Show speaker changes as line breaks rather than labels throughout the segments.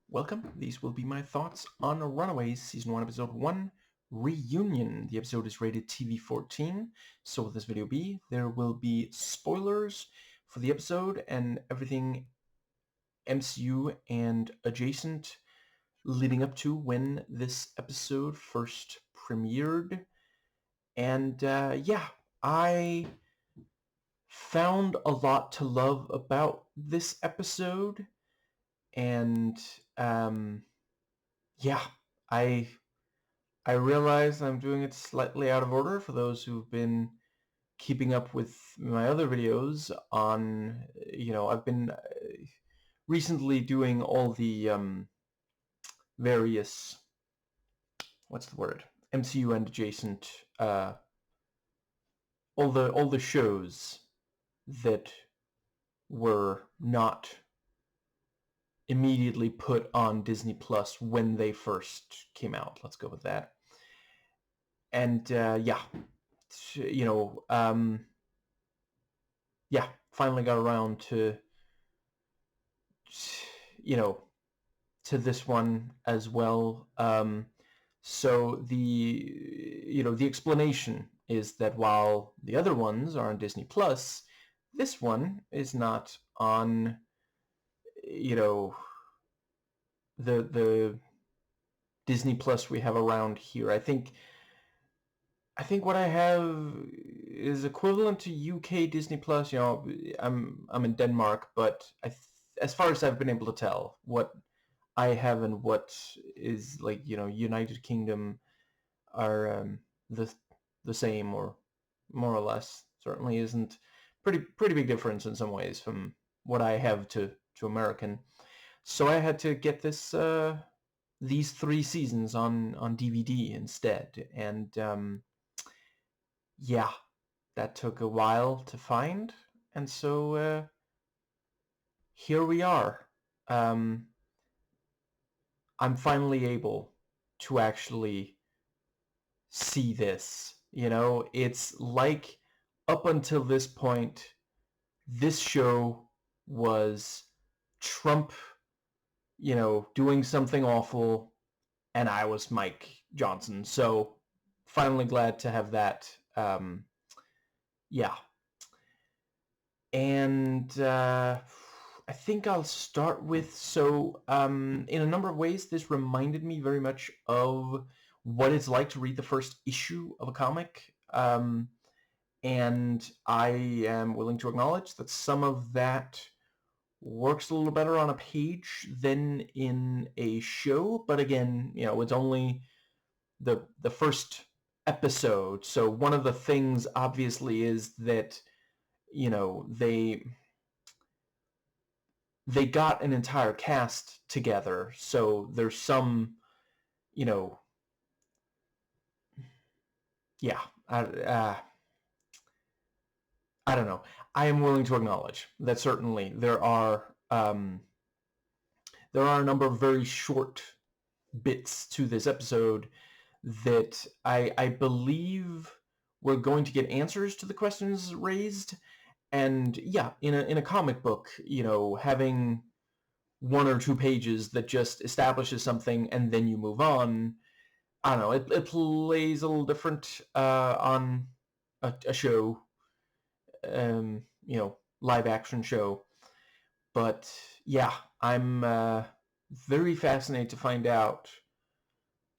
Welcome. These will be my thoughts on Runaways, Season 1, Episode 1, Reunion. The episode is rated TV-14, so will this video be? There will be spoilers for the episode and everything MCU and adjacent leading up to when this episode first premiered. And yeah, I found a lot to love about this episode. And yeah, I realize I'm doing it slightly out of order for those who've been keeping up with my other videos on, I've been recently doing all the various, what's the word, MCU and adjacent, all the shows that were not immediately put on Disney Plus when they first came out. Let's go with that. And yeah, yeah, finally got around to, to this one as well. So the explanation is that while the other ones are on Disney Plus, this one is not on, the Disney Plus we have around here. I think what I have is equivalent to UK Disney Plus. I'm in Denmark, but as far as I've been able to tell, what I have and what is United Kingdom are the same, or more or less. Certainly isn't pretty big difference in some ways from what I have to American. So I had to get these 3 seasons on DVD instead, and yeah, that took a while to find, and so here we are. I'm finally able to actually see this. It's like up until this point, this show was Trump, doing something awful, and I was Mike Johnson. So finally glad to have that. Yeah. And I think I'll start with, in a number of ways, this reminded me very much of what it's like to read the first issue of a comic. And I am willing to acknowledge that some of that works a little better on a page than in a show. But again, it's only the first episode. So one of the things, obviously, is that, they got an entire cast together, so there's some, yeah, I don't know. I am willing to acknowledge that certainly there are a number of very short bits to this episode that I believe we're going to get answers to the questions raised. And yeah, in a comic book, having 1 or 2 pages that just establishes something and then you move on, I don't know, it plays a little different on a show, live action show. But yeah, I'm very fascinated to find out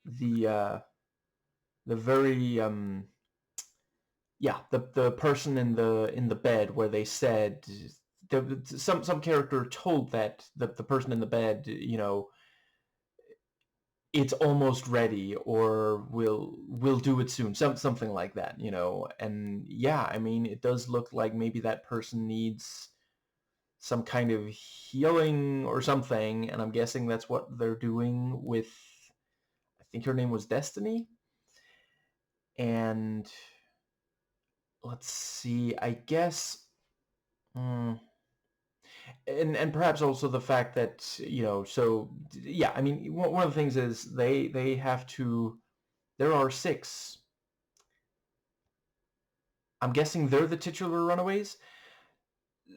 the very the person in the bed, where they said some character told that the person in the bed, it's almost ready, or we'll do it soon, something like that, and yeah, I mean, it does look like maybe that person needs some kind of healing or something, and I'm guessing that's what they're doing with, I think her name was Destiny. And let's see, I guess, and perhaps also the fact that, so yeah, I mean, one of the things is they have to, there are 6, I'm guessing they're the titular Runaways,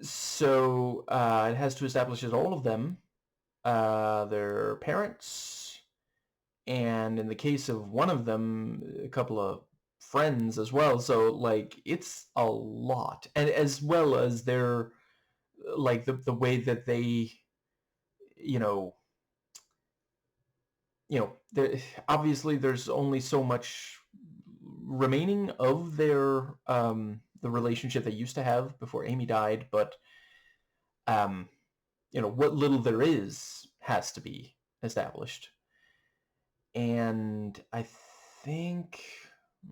so it has to establish that all of them their parents, and in the case of one of them, a couple of friends as well. So like it's a lot, and as well as their like the way that they, you know, obviously there's only so much remaining of their the relationship they used to have before Amy died, but what little there is has to be established. And I think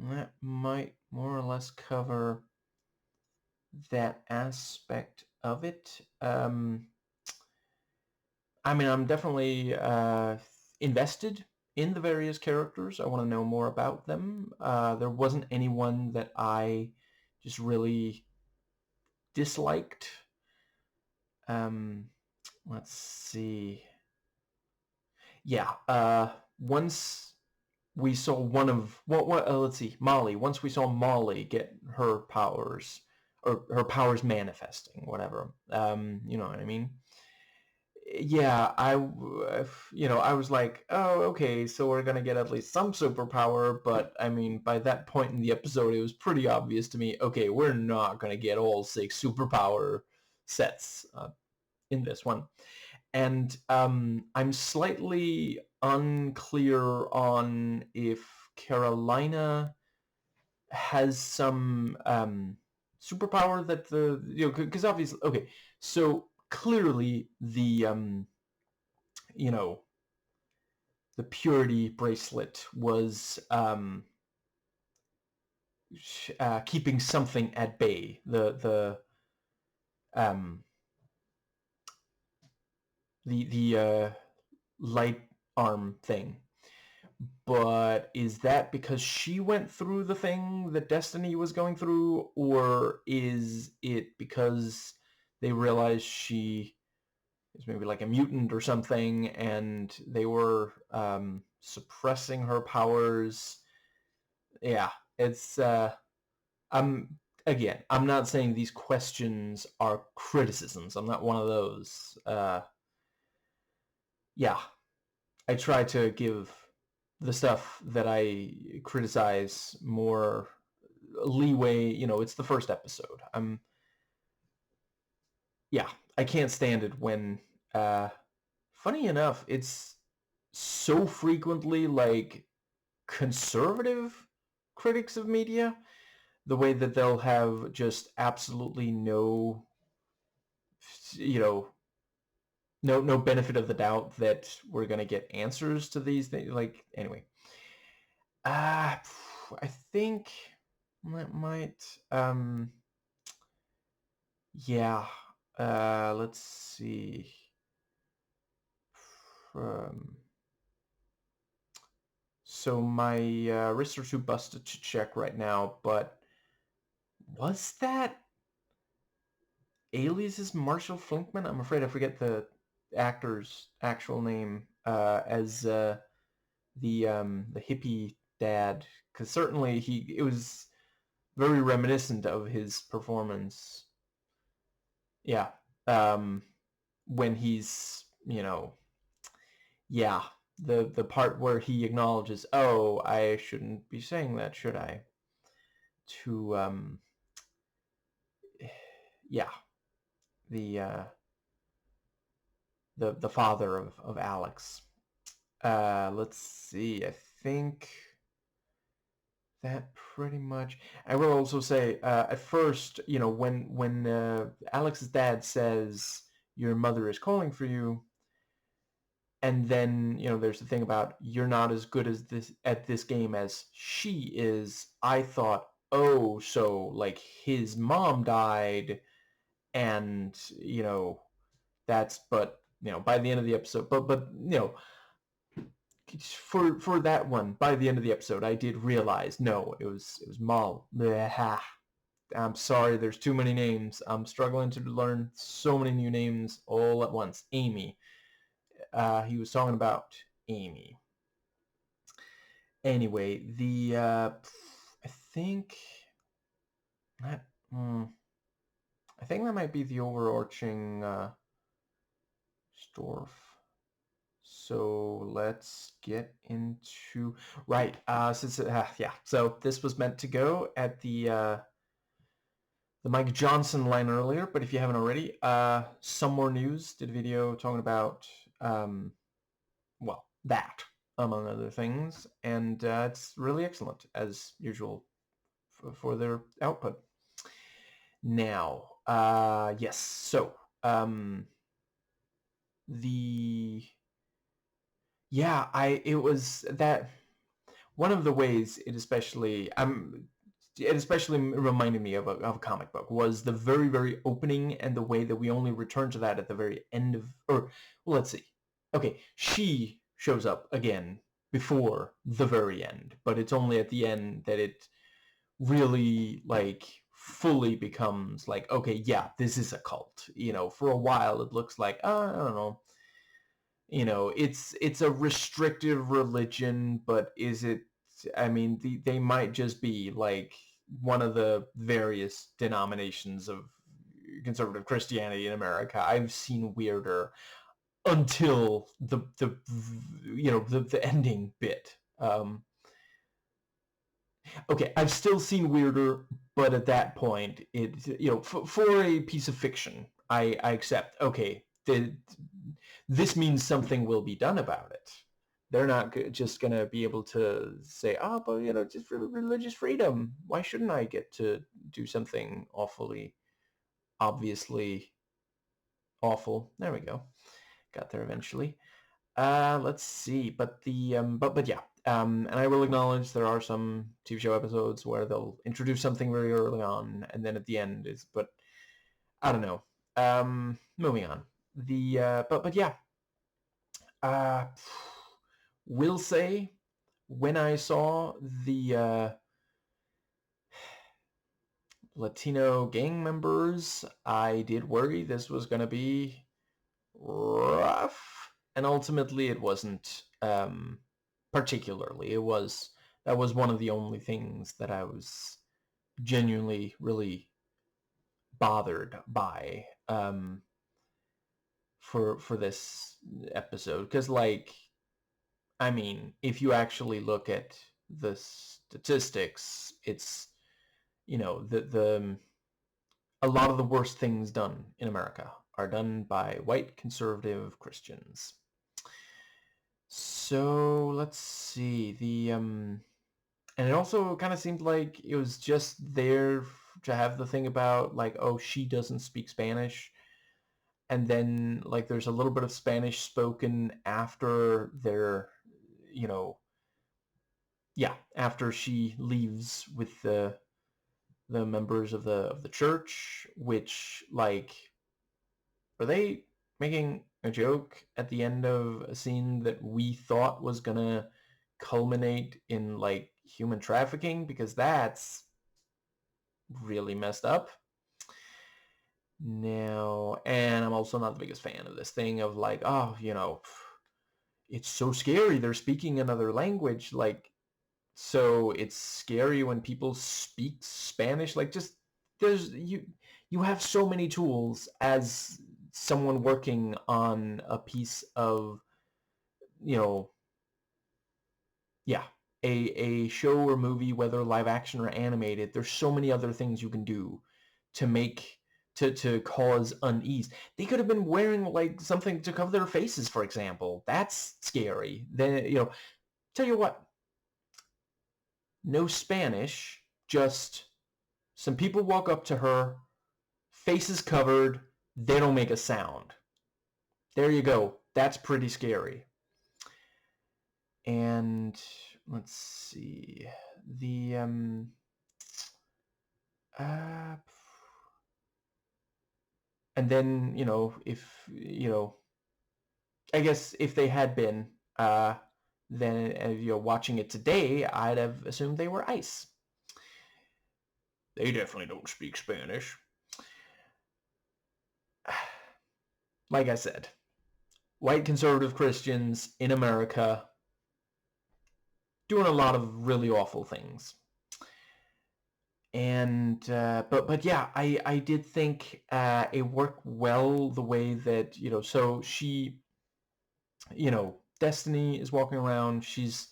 that might more or less cover that aspect of it. I mean, I'm definitely invested in the various characters. I want to know more about them. There wasn't anyone that I just really disliked. Let's see. Yeah. Once we saw one of let's see, Molly. Once we saw Molly get her powers, or her powers manifesting, whatever. You know what I mean? Yeah, I was like, oh, okay, so we're gonna get at least some superpower, but I mean, by that point in the episode, it was pretty obvious to me, okay, we're not gonna get all 6 superpower sets in this one. And I'm slightly unclear on if Carolina has some superpower that because obviously, okay, so clearly you know, the purity bracelet was keeping something at bay. Um, the light arm thing. But is that because she went through the thing that Destiny was going through, or is it because they realized she is maybe like a mutant or something, and they were suppressing her powers? Yeah, it's I'm I'm not saying these questions are criticisms. I'm not one of those. Yeah, I try to give the stuff that I criticize more leeway. It's the first episode. Yeah, I can't stand it when funny enough, it's so frequently like conservative critics of media, the way that they'll have just absolutely no, you know, no benefit of the doubt that we're gonna get answers to these things. Like, anyway, uh, I think that might, yeah. Let's see. Um, so my wrists are too busted to check right now, but was that Alias's Marshall Flinkman? I'm afraid I forget the actor's actual name as the hippie dad, because certainly it was very reminiscent of his performance. Yeah, when he's yeah, the part where he acknowledges, oh, I shouldn't be saying that, should I? To yeah, the the father of Alex. Let's see. I think that pretty much. I will also say, at first, when Alex's dad says your mother is calling for you, and then there's the thing about you're not as good as this at this game as she is. I thought, oh, so like his mom died, and that's, but by the end of the episode, but for that one, by the end of the episode, I did realize, no, it was Mal. Bleh. I'm sorry, there's too many names. I'm struggling to learn so many new names all at once. Amy. He was talking about Amy. Anyway, I think that I think that might be the overarching Storf. So let's get into right. Yeah. So this was meant to go at the Mike Johnson line earlier, but if you haven't already, Some More News did a video talking about well, that among other things, and it's really excellent as usual for their output. Now, yes. So the yeah, it was that one of the ways it especially reminded me of a comic book was the very opening, and the way that we only return to that at the very end of, or well, let's see. Okay, she shows up again before the very end, but it's only at the end that it really like fully becomes like, okay, yeah, this is a cult. For a while it looks like, I don't know, it's a restrictive religion, but is it? I mean, they might just be like one of the various denominations of conservative Christianity in America. I've seen weirder until the ending bit. Okay, I've still seen weirder, but at that point, for a piece of fiction, I accept. Okay, this means something will be done about it. They're not just going to be able to say, oh, but just for religious freedom, why shouldn't I get to do something awfully, obviously awful? There we go. Got there eventually. Let's see, but yeah, and I will acknowledge there are some TV show episodes where they'll introduce something very early on, and then at the end but I don't know. Moving on. But yeah, uh, will say when I saw the Latino gang members, I did worry this was gonna be rough, and ultimately it wasn't. Particularly, that was one of the only things that I was genuinely really bothered by for this episode, because I mean, if you actually look at the statistics, it's the a lot of the worst things done in America are done by white conservative Christians. So let's see, and it also kind of seemed like it was just there to have the thing about like, oh, she doesn't speak Spanish, and then like there's a little bit of Spanish spoken after you know, after she leaves with the members of the church, which like, were they making a joke at the end of a scene that we thought was gonna culminate in like human trafficking? Because that's really messed up. Now, and I'm also not the biggest fan of this thing of like, oh, it's so scary, they're speaking another language. Like, so it's scary when people speak Spanish. Like, just you have so many tools as someone working on a piece of, yeah, a show or movie, whether live action or animated. There's so many other things you can do to make to cause unease. They could have been wearing like something to cover their faces, for example. That's scary. Then, tell you what, no Spanish, just some people walk up to her, faces covered, they don't make a sound. There you go. That's pretty scary. And let's see, the and then, if I guess if they had been then watching it today, I'd have assumed they were ICE. They definitely don't speak Spanish. Like I said, white conservative Christians in America doing a lot of really awful things. And but yeah, I did think it worked well the way that, so she, Destiny is walking around. She's,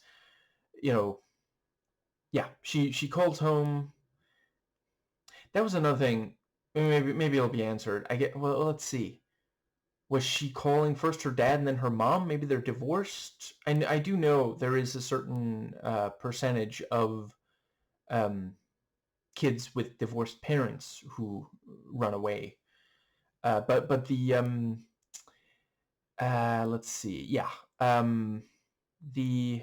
you know, yeah, she calls home. That was another thing. Maybe it'll be answered. Well, let's see. Was she calling first her dad and then her mom? Maybe they're divorced. And I do know there is a certain percentage of kids with divorced parents who run away. But the let's see. Yeah. The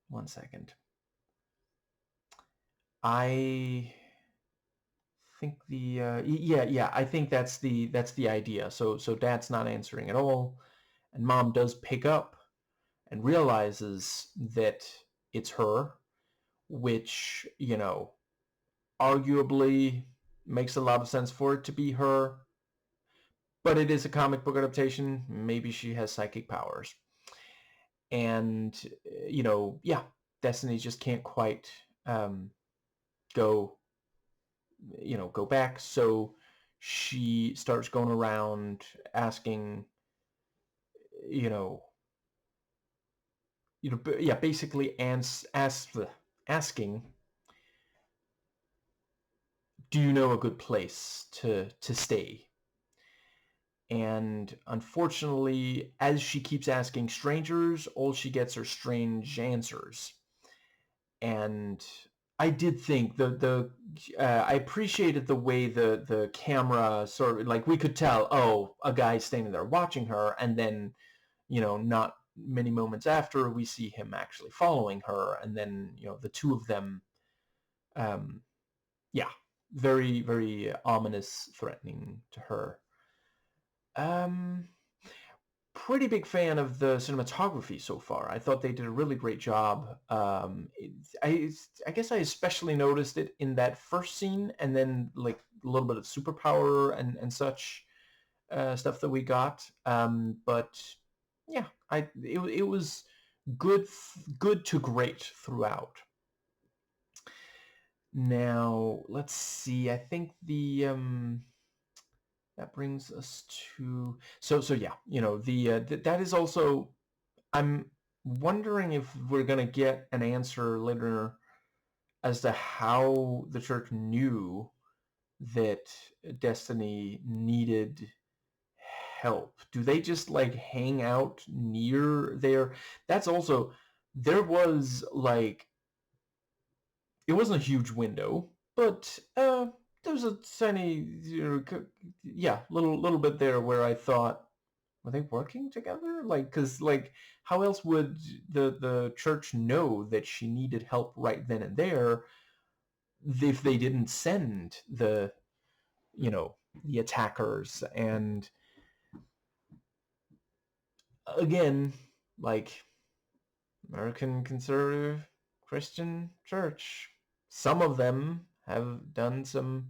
one second. I think the yeah, I think that's the idea. So dad's not answering at all, and mom does pick up and realizes that it's her, which, arguably makes a lot of sense for it to be her, but it is a comic book adaptation. Maybe she has psychic powers. And, yeah, Destiny just can't quite go go back. So she starts going around asking, you know, yeah, basically asking, do you know a good place to stay? And unfortunately, as she keeps asking strangers, all she gets are strange answers. And I did think I appreciated the way the camera sort of, like, we could tell, oh, a guy's standing there watching her, and then, not many moments after, we see him actually following her, and then, the two of them, yeah, very, very ominous, threatening to her. Pretty big fan of the cinematography so far. I thought they did a really great job. I guess I especially noticed it in that first scene, and then like a little bit of superpower and such stuff that we got. But yeah, it was good to great throughout. Now let's see. I think that brings us to yeah, that is also, I'm wondering if we're going to get an answer later as to how the church knew that Destiny needed help. Do they just like hang out near there? That's also, there was like, it wasn't a huge window, but there was a tiny, yeah, little bit there where I thought, were they working together? Like, because like, how else would the church know that she needed help right then and there if they didn't send the attackers? And again, like, American conservative Christian church, some of them have done some,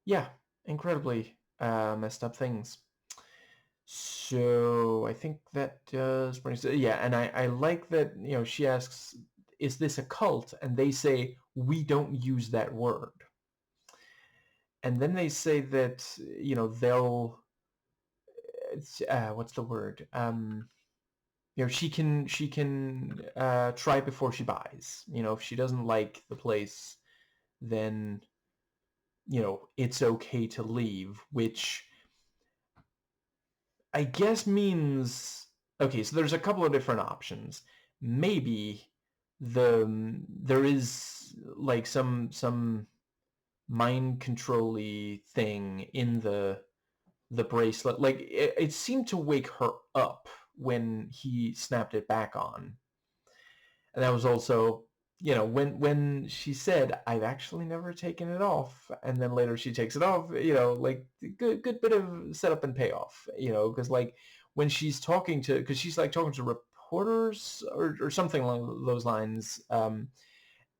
yeah, incredibly messed up things. So I think that does bring us, yeah, and I like that, she asks, is this a cult? And they say, we don't use that word. And then they say that, they'll, what's the word? She can try before she buys. If she doesn't like the place, then, it's okay to leave, which I guess means, okay, so there's a couple of different options. Maybe there is like some mind control-y thing in the bracelet. Like, it seemed to wake her up when he snapped it back on. And that was also, when she said, I've actually never taken it off, and then later she takes it off, like, good bit of setup and payoff, because like when she's talking to, because she's like talking to reporters or something along those lines,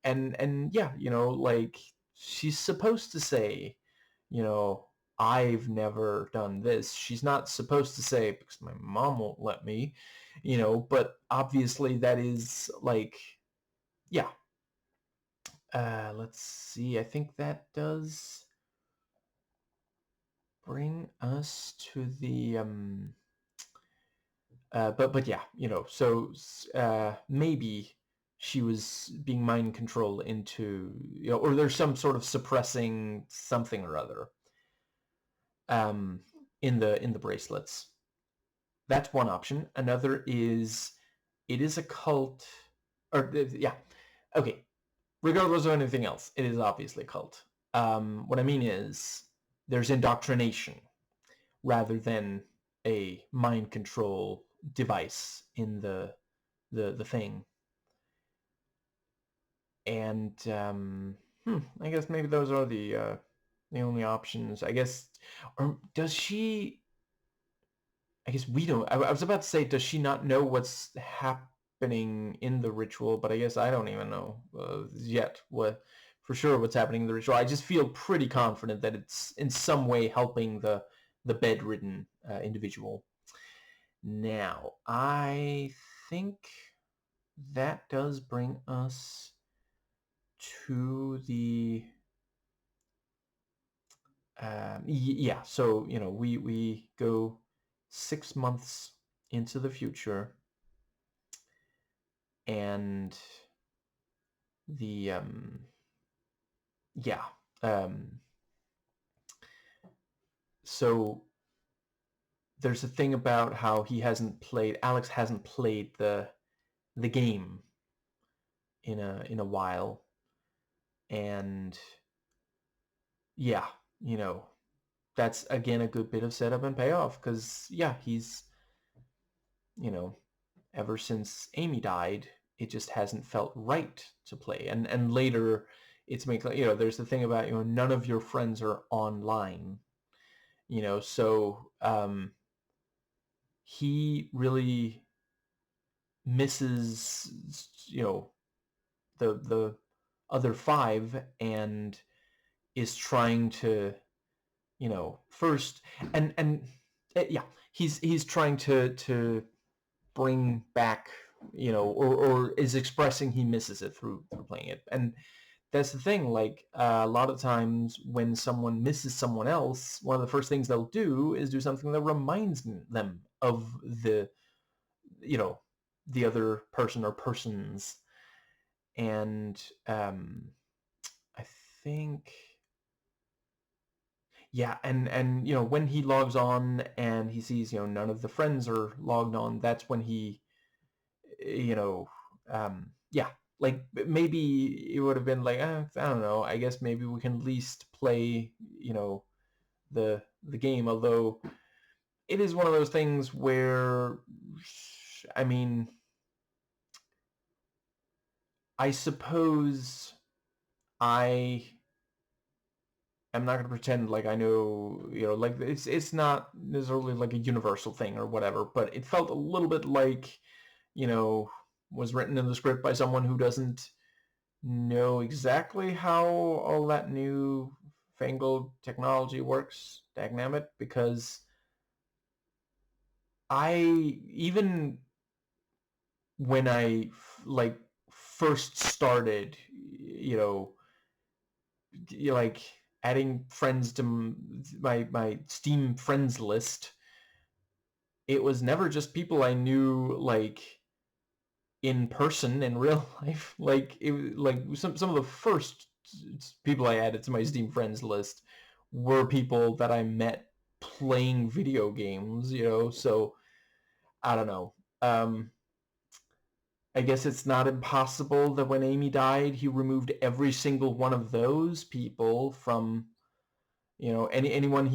and yeah, like, she's supposed to say, I've never done this. She's not supposed to say, because my mom won't let me, but obviously that is like, yeah. Let's see. I think that does bring us to the but yeah, so maybe she was being mind controlled into, or there's some sort of suppressing something or other in the bracelets. That's one option. Another is it is a cult, or yeah, okay. Regardless of anything else, it is obviously a cult. What I mean is there's indoctrination rather than a mind control device in the thing. And I guess maybe those are the only options. I guess, or does she? I guess we don't. I was about to say, does she not know what's happening in the ritual? But I guess I don't even know yet what for sure what's happening in the ritual. I just feel pretty confident that it's in some way helping the bedridden individual. Now, I think that does bring us to the yeah. So we go 6 months into the future, and the yeah. So there's a thing about how Alex hasn't played the game in a while, and yeah, that's again a good bit of setup and payoff, because yeah, he's ever since Amy died, it just hasn't felt right to play, and later it's there's the thing about none of your friends are online, so he really misses the other five, and is trying to first, and yeah, he's trying to bring back, or is expressing he misses it through playing it. And that's the thing, like a lot of times when someone misses someone else, one of the first things they'll do is do something that reminds them of you know the other person or persons. And I think, yeah, and when he logs on and he sees none of the friends are logged on, that's when he yeah, like maybe it would have been like, I don't know, I guess maybe we can at least play the game, although it is one of those things where, I mean, I suppose I am not going to pretend like I know, like it's not necessarily like a universal thing or whatever, but it felt a little bit like, was written in the script by someone who doesn't know exactly how all that new fangled technology works, dagnabbit, because even when I like first started, like adding friends to my Steam friends list, it was never just people I knew like in person in real life. Like some of the first people I added to my Steam friends list were people that I met playing video games, so I don't know. I guess it's not impossible that when Amy died, he removed every single one of those people from, anyone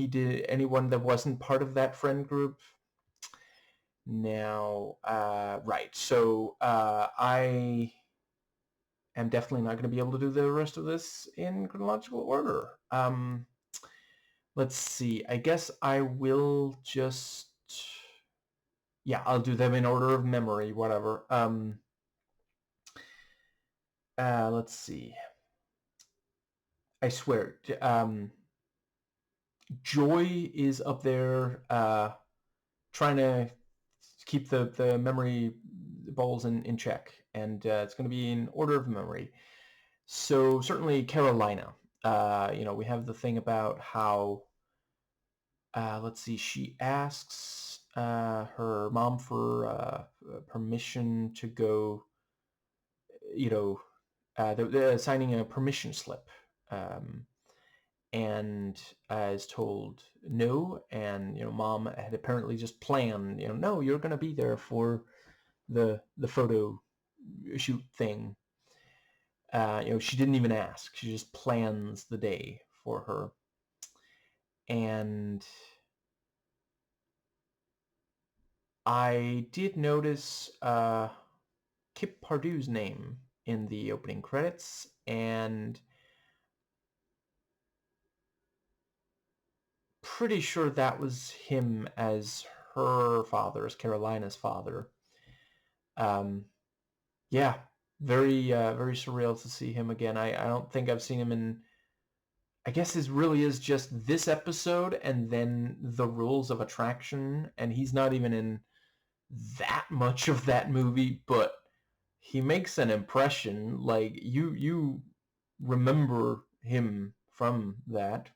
that wasn't part of that friend group. Now, right, so I am definitely not going to be able to do the rest of this in chronological order. Let's see. I guess I will just, yeah, I'll do them in order of memory, whatever. Let's see. I swear, Joy is up there trying to keep the memory balls in check, and it's going to be in order of memory. So certainly Carolina. We have the thing about how let's see, she asks her mom for permission to go, you know, they're signing a permission slip. Um, and is told no, and mom had apparently just planned, no, you're going to be there for the photo shoot thing. She didn't even ask. She just plans the day for her. And I did notice Kip Pardue's name in the opening credits, and pretty sure that was him as her father, as Carolina's father. Yeah, very surreal to see him again. I don't think I've seen him in. I guess this really is just this episode and then the Rules of Attraction, and he's not even in that much of that movie, but he makes an impression. Like you remember him from that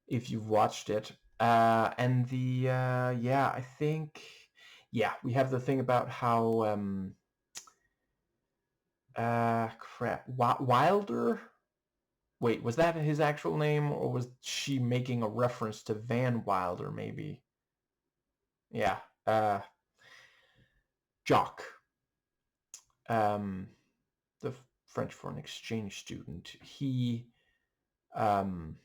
if you've watched it. And the yeah, I think we have the thing about how crap, Wilder. Wait, was that his actual name, or was she making a reference to Van Wilder? Maybe. Yeah. Jock. Um, the French foreign exchange student. He, um,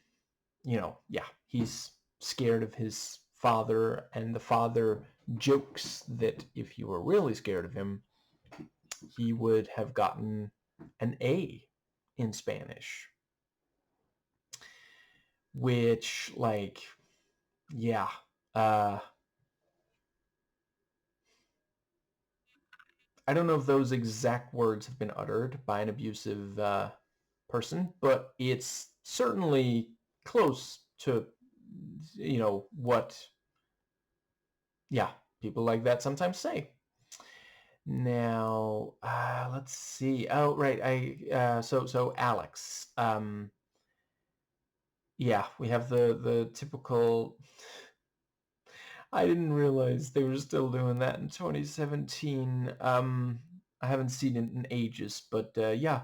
he's scared of his father, and the father jokes that if you were really scared of him, he would have gotten an A in Spanish. Which, like, yeah. I don't know if those exact words have been uttered by an abusive person, but it's certainly close to, what, people like that sometimes say. Now, let's see. Oh, right. So Alex. Yeah, we have the typical. I didn't realize they were still doing that in 2017. I haven't seen it in ages, but yeah,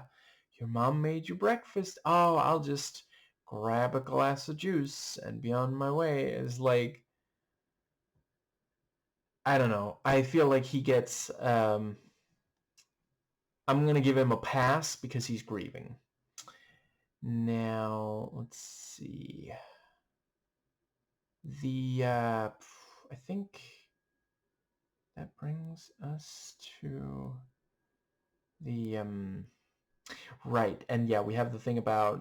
your mom made you breakfast. Oh, I'll just grab a glass of juice and be on my way. It's like, I don't know. I feel like he gets. I'm gonna give him a pass because he's grieving. Now, let's see. I think that brings us to the right. And yeah, we have the thing about,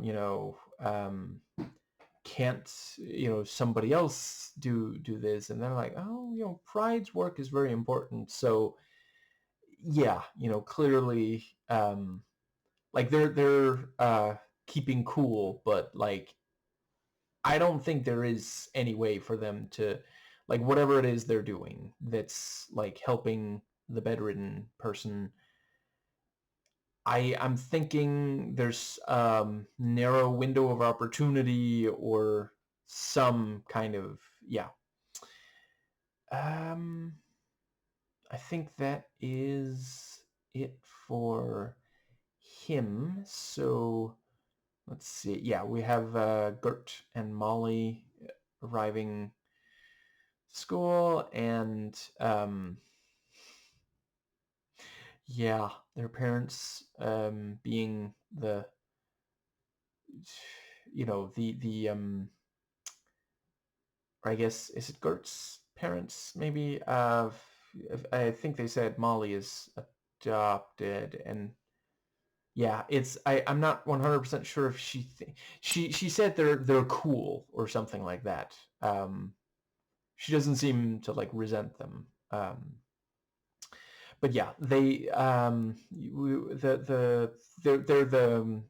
can't, somebody else do this, and they're like, oh, Pride's work is very important. So yeah, clearly, like they're keeping cool, but like I don't think there is any way for them to, like, whatever it is they're doing that's like helping the bedridden person. I'm thinking there's narrow window of opportunity or some kind of, yeah. I think that is it for him. So let's see. Yeah, we have Gert and Molly arriving school, and yeah, their parents being the or I guess, is it Gert's parents maybe? I think they said Molly is adopted, and yeah, I'm not 100% sure if she said they're cool or something like that. She doesn't seem to like resent them. But yeah, they they're the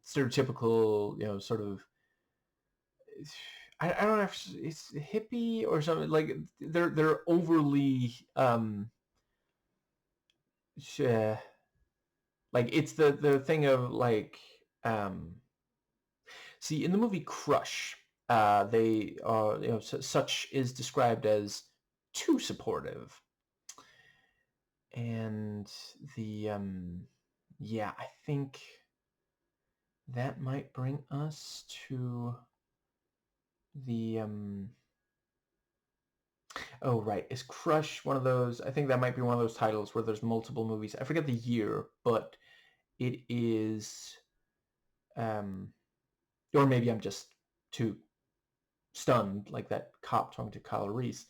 stereotypical, sort of. I don't know if it's hippie or something. Like they're overly uh, like it's the thing of like see, in the movie Crush, they are, such is described as too supportive. And the yeah, I think that might bring us to the oh right, is Crush one of those? I think that might be one of those titles where there's multiple movies. I forget the year, but it is or maybe I'm just too stunned, like that cop talking to Kyle Reese.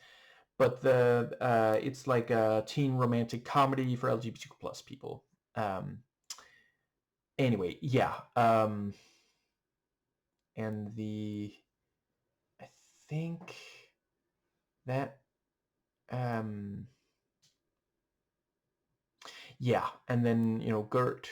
But the it's like a teen romantic comedy for LGBTQ plus people. Um, anyway, yeah. And I think that um, yeah, and then Gert,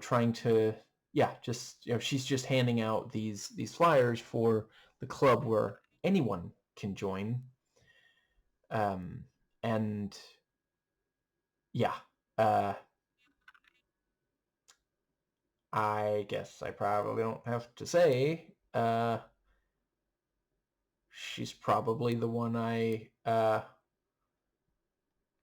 trying to yeah, just she's just handing out these flyers for the club where anyone can join. Um, and yeah, uh, I guess I probably don't have to say. She's probably the one I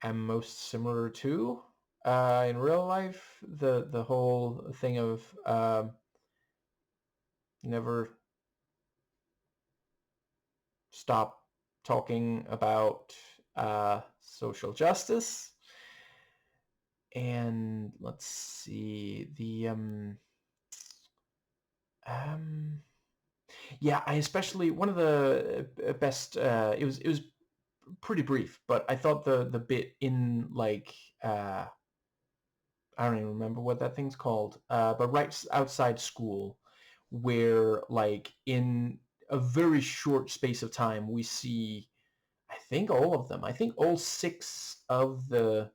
am most similar to in real life. The whole thing of never stop talking about social justice. And let's see um yeah, I especially one of the best. It was pretty brief, but I thought the bit in like I don't even remember what that thing's called, but right outside school, where like in a very short space of time we see, I think all of them. I think all six of the.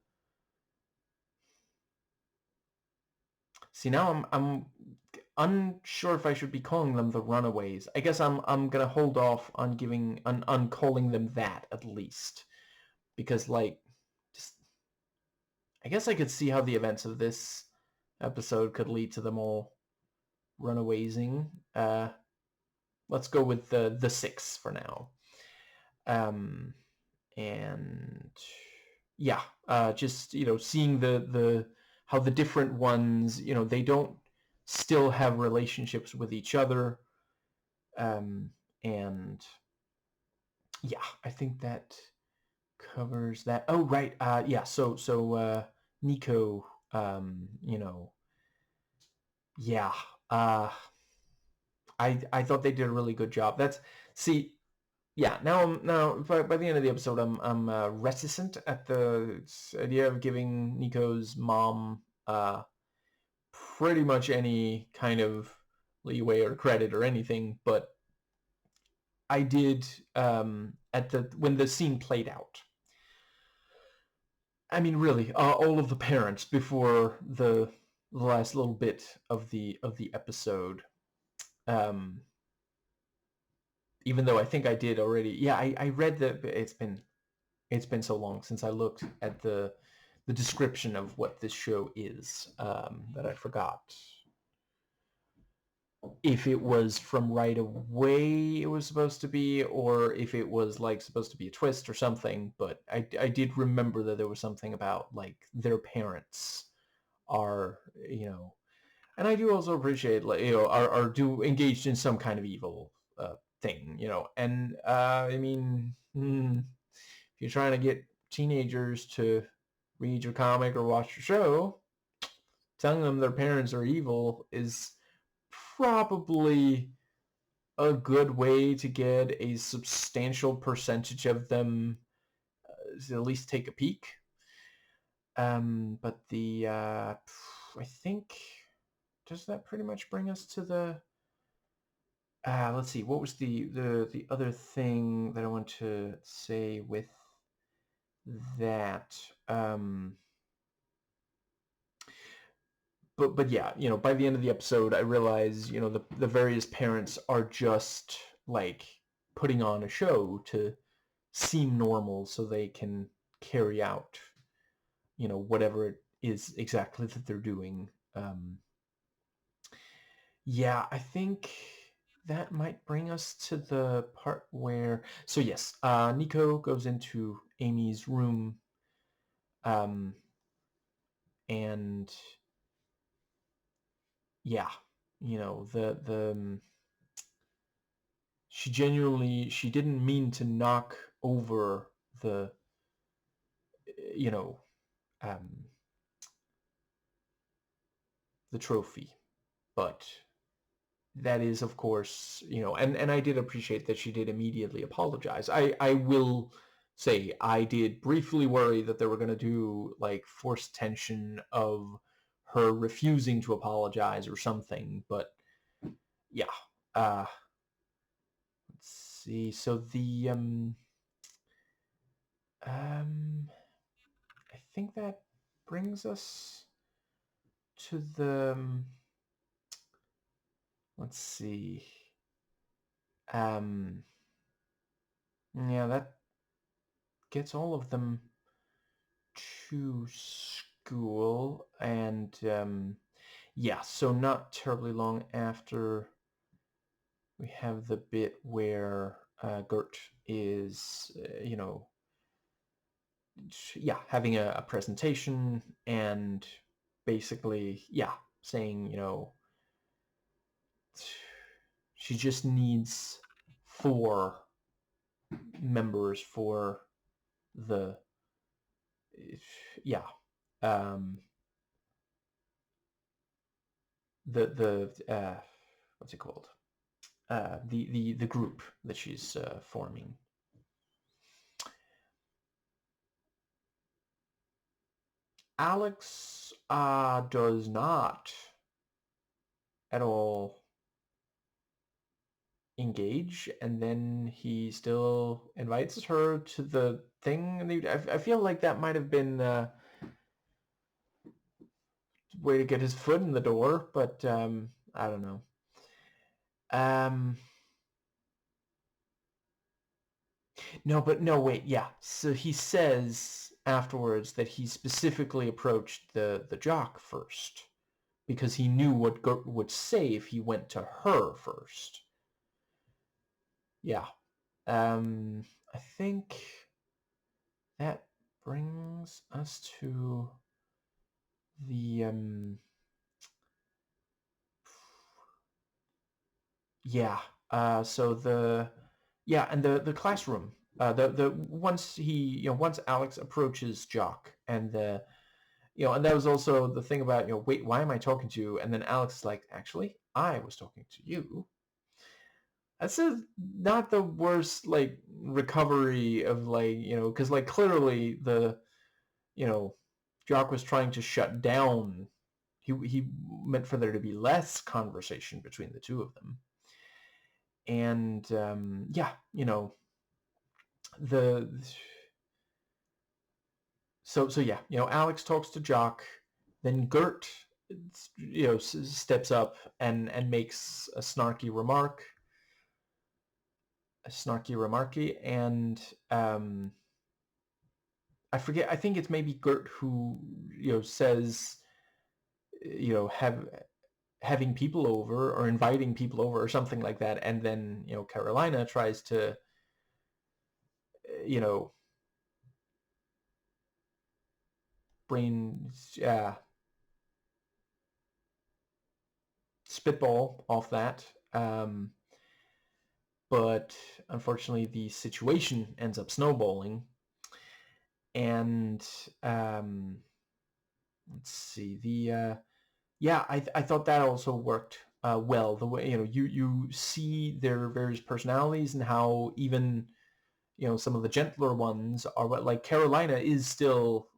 See, now I'm unsure if I should be calling them the Runaways. I guess I'm gonna hold off on giving on calling them that at least, because like just I guess I could see how the events of this episode could lead to them all runawaysing. Let's go with the six for now. Um, and yeah, just seeing the how the different ones, they don't still have relationships with each other. Um, and yeah, I think that covers that. Oh right, yeah. So Nico, yeah. Uh, I thought they did a really good job. That's see, yeah. Now by the end of the episode, I'm reticent at the idea of giving Nico's mom pretty much any kind of leeway or credit or anything, but I did at the when the scene played out. I mean, really, all of the parents before the last little bit of the episode. Um, Even though I think I did already. Yeah, I read that it's been so long since I looked at the description of what this show is that I forgot if it was from right away it was supposed to be, or if it was like supposed to be a twist or something. But I did remember that there was something about like their parents are, and I do also appreciate like are do engaged in some kind of evil thing, and I mean, if you're trying to get teenagers to read your comic or watch your show, telling them their parents are evil is probably a good way to get a substantial percentage of them to at least take a peek. But I think, does that pretty much bring us to the let's see, what was the other thing that I want to say with that? But yeah, by the end of the episode, I realize, the various parents are just like putting on a show to seem normal so they can carry out, whatever it is exactly that they're doing. Yeah, I think that might bring us to the part where... So yes, Nico goes into Amy's room, and yeah, she didn't mean to knock over the, you know, the trophy, but that is, of course, and I did appreciate that she did immediately apologize. I will say I did briefly worry that they were going to do like forced tension of her refusing to apologize or something, but yeah. Let's see. So I think that brings us to the, let's see. Yeah, that gets all of them to school, and yeah, so not terribly long after, we have the bit where Gert is, yeah, having a presentation, and basically, yeah, saying, she just needs 4 members for the, yeah, the what's it called? The group that she's forming. Alex does not at all engage, and then he still invites her to the thing, and I feel like that might have been a way to get his foot in the door, but I don't know. No, wait, yeah. So he says afterwards that he specifically approached the jock first because he knew what Gert would say if he went to her first. Yeah. I think that brings us to the yeah. So and the classroom. The once Alex approaches Jock, and and that was also the thing about, wait, why am I talking to you? And then Alex is like, actually, I was talking to you. That's not the worst, like, recovery of, like, because, like, clearly the, Jock was trying to shut down. He meant for there to be less conversation between the two of them. And yeah, the so yeah, Alex talks to Jock, then Gert, steps up and makes a snarky remarky, and I forget. I think it's maybe Gert who says, having people over or inviting people over or something like that, and then Carolina tries to brain spitball off that, but unfortunately the situation ends up snowballing, and let's see, I thought that also worked well. The way you see their various personalities, and how even some of the gentler ones are, what, like, Carolina is still,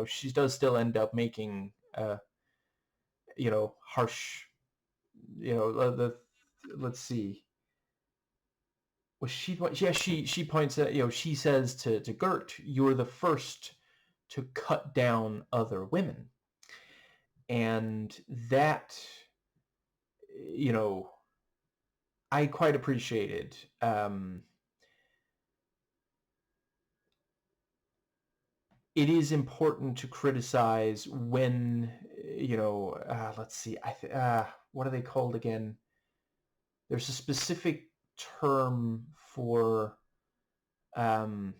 she does still end up making harsh, the let's see, was she points at, she says to Gert, you're the first to cut down other women, and that, I quite appreciated. It is important to criticize when, let's see, what are they called again? there's a specific term for um,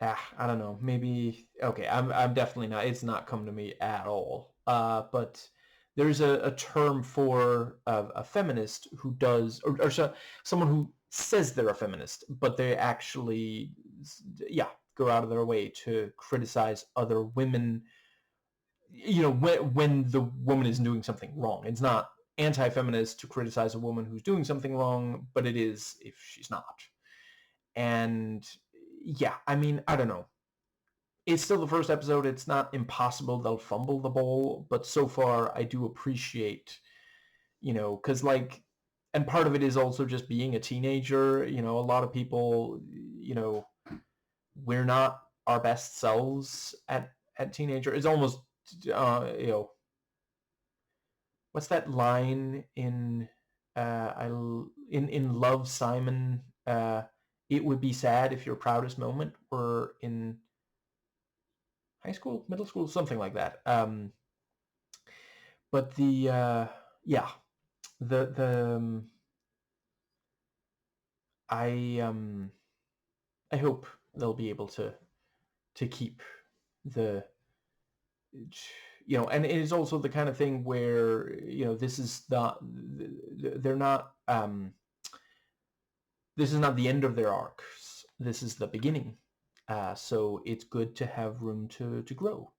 I don't know, maybe okay, I'm definitely not, it's not come to me at all. But there's a term for a feminist who does, or someone who says they're a feminist, but they actually, yeah, go out of their way to criticize other women, when the woman is doing something wrong. It's not anti-feminist to criticize a woman who's doing something wrong, but it is if she's not. And yeah, I mean, I don't know. It's still the first episode. It's not impossible they'll fumble the ball, but so far I do appreciate, because and part of it is also just being a teenager. A lot of people, we're not our best selves at teenager. It's almost, what's that line in I in Love, Simon? It would be sad if your proudest moment were in high school, middle school, something like that. But the yeah, the I hope they'll be able to keep the, and it is also the kind of thing where, this is not, they're not, this is not the end of their arcs. This is the beginning. So it's good to have room to grow.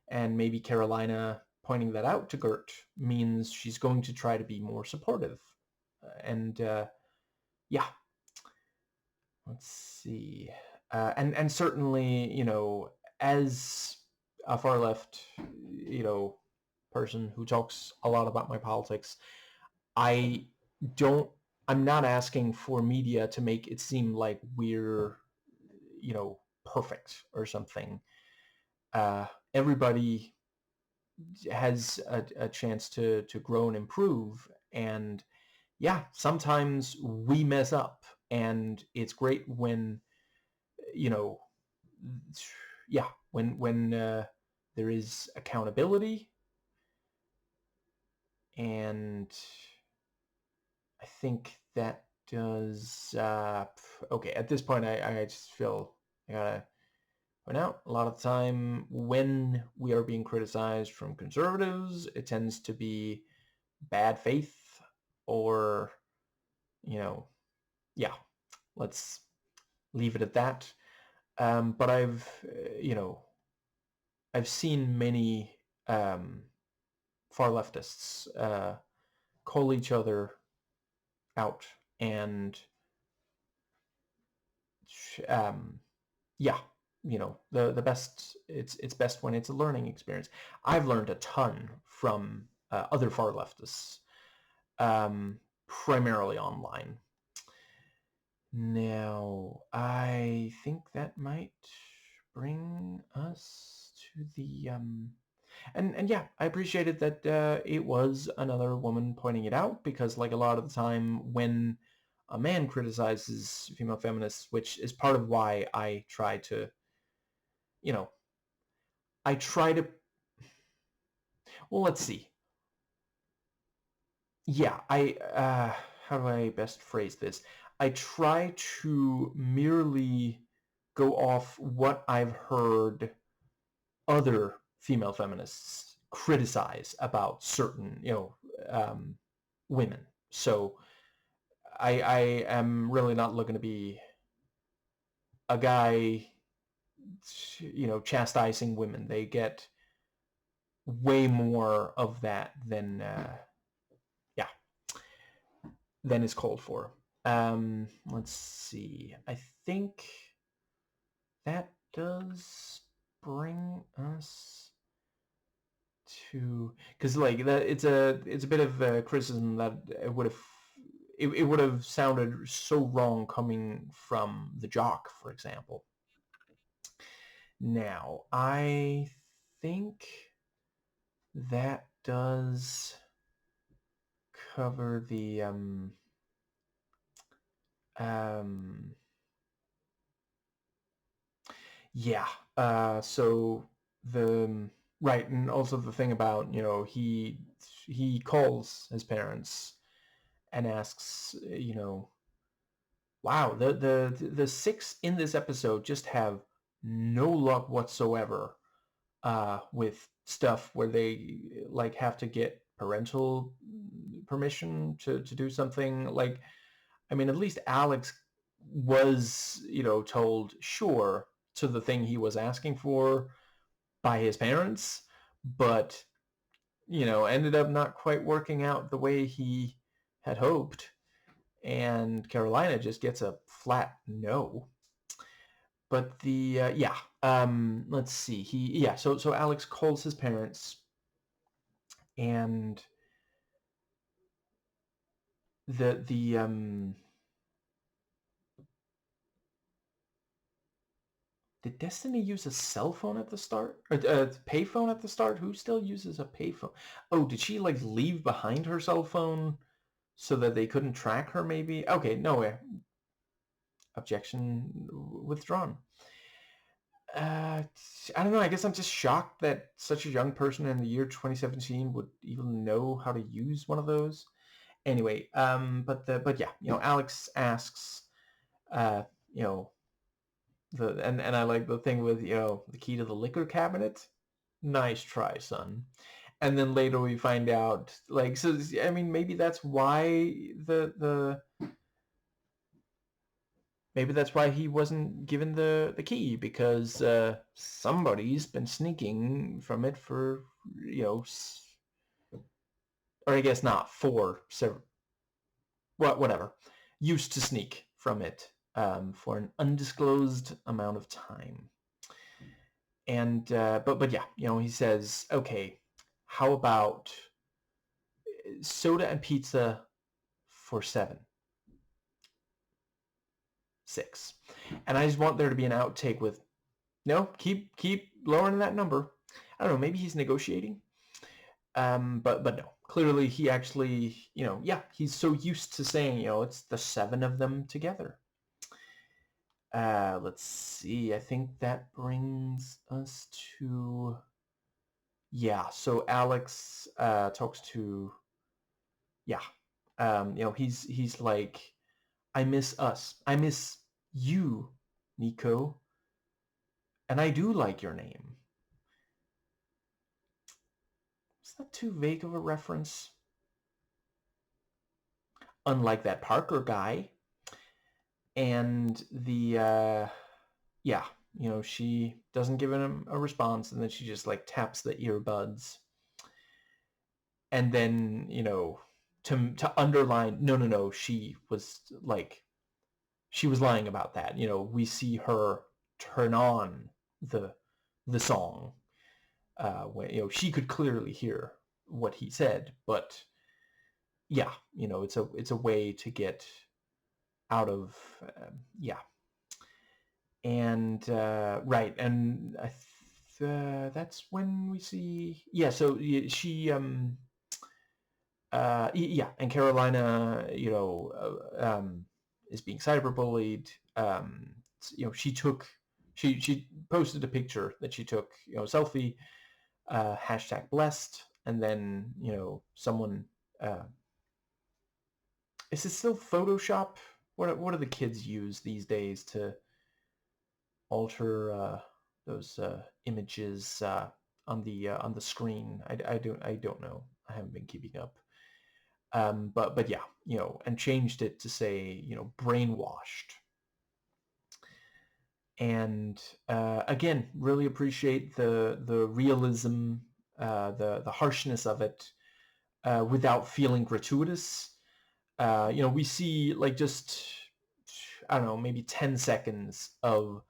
And maybe Carolina pointing that out to Gert means she's going to try to be more supportive. And yeah, let's see. And certainly, as a far left, person who talks a lot about my politics, I don't, I'm not asking for media to make it seem like we're, perfect or something. Everybody has a chance to grow and improve. And yeah, sometimes we mess up, and it's great when, you know, yeah, when there is accountability. And I think that does, okay, at this point, I just feel I gotta point out, a lot of the time when we are being criticized from conservatives, it tends to be bad faith, or, yeah, let's leave it at that. But I've seen many far leftists call each other out, and um, yeah, the best, it's best when it's a learning experience. I've learned a ton from other far leftists, primarily online. Now, I think that might bring us to the and yeah, I appreciated that it was another woman pointing it out, because like a lot of the time when a man criticizes female feminists, which is part of why I try to, you know, I try to, well, let's see. Yeah, how do I best phrase this? I try to merely go off what I've heard other female feminists criticize about certain, women. So I am really not looking to be a guy, chastising women. They get way more of that than, yeah, than is called for. Let's see. I think that does bring us to, because like that, it's a bit of a criticism that it would have sounded so wrong coming from the jock, for example. Now, I think that does cover the um yeah, so the Right, and also the thing about, he calls his parents and asks, wow, the six in this episode just have no luck whatsoever with stuff where they like have to get parental permission to do something. Like, I mean, at least Alex was, told sure to the thing he was asking for by his parents, but ended up not quite working out the way he had hoped. And Carolina just gets a flat no. But let's see. So Alex calls his parents, and the did Destiny use a cell phone at the start? Or a payphone at the start? Who still uses a payphone? Oh, did she like leave behind her cell phone so that they couldn't track her maybe? Okay, no way. Objection withdrawn. I don't know. I guess I'm just shocked that such a young person in the year 2017 would even know how to use one of those. Anyway, but yeah, Alex asks, uh, you know, and I like the thing with the key to the liquor cabinet. Nice try, son. And then later we find out, like, so I mean, maybe that's why the maybe that's why he wasn't given the key, because somebody's been sneaking from it for, or I guess not for several, whatever, used to sneak from it for an undisclosed amount of time. And but yeah, he says, okay, how about soda and pizza for 6. And I just want there to be an outtake with, no, keep lowering that number. I don't know, maybe he's negotiating. But no, clearly he actually, yeah, he's so used to saying, it's the 7 of them together. Let's see. I think that brings us to, yeah. So Alex talks to, yeah. He's like, I miss us. I miss you, Nico, and I do like your name. Is that too vague of a reference? Unlike that Parker guy. And she doesn't give him a response, and then she just like taps the earbuds. And then, to underline, no, she was lying about that. We see her turn on the song when she could clearly hear what he said, but yeah, it's a way to get out of yeah. And right, and that's when we see, yeah. So she yeah, and Carolina, is being cyberbullied. She posted a picture that she took, selfie, hashtag blessed, and then someone, is it still Photoshop? What do the kids use these days to alter those images on the screen? I don't know. I haven't been keeping up. But yeah, and changed it to say, brainwashed. And again, really appreciate the realism, the harshness of it, without feeling gratuitous. We see like just, I don't know, maybe 10 seconds of,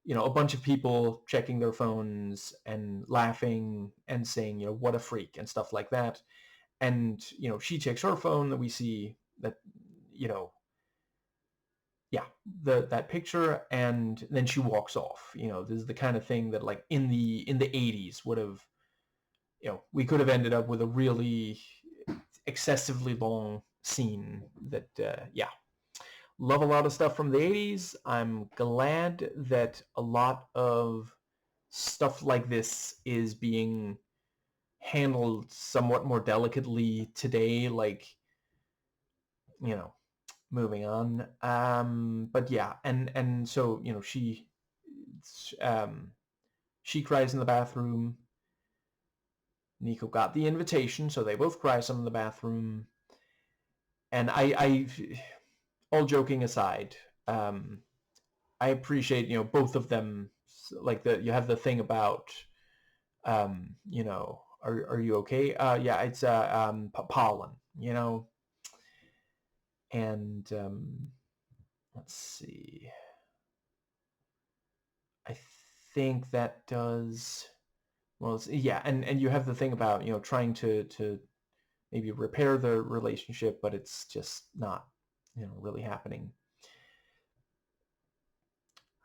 a bunch of people checking their phones and laughing and saying, what a freak and stuff like that. And, she checks her phone, that we see that, yeah, that picture, and then she walks off. This is the kind of thing that like in the 80s would have, we could have ended up with a really excessively long scene that, yeah. Love a lot of stuff from the 80s. I'm glad that a lot of stuff like this is being handled somewhat more delicately today, like, moving on. But yeah, and so, she cries in the bathroom. Nico got the invitation, so they both cry some in the bathroom. And I all joking aside, I appreciate, both of them. Like, you have the thing about, are you okay? Yeah, it's pollen, and let's see. I think that does well. Yeah, and you have the thing about, trying to maybe repair the relationship, but it's just not, really happening.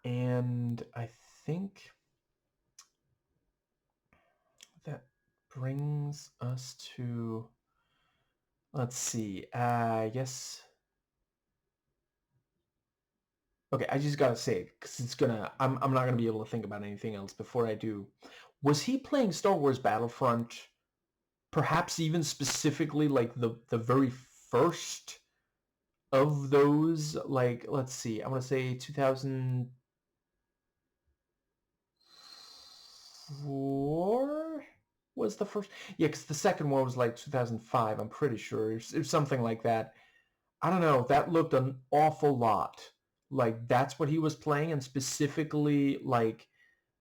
And I think that brings us to, let's see, I guess. Okay, I just gotta say, because I'm not gonna be able to think about anything else before I do. Was he playing Star Wars Battlefront, perhaps even specifically like the very first of those? Like, let's see, I want to say 2004 was the first. Yeah, because the second one was like 2005, I'm pretty sure. It was something like that. I don't know, that looked an awful lot like that's what he was playing, and specifically like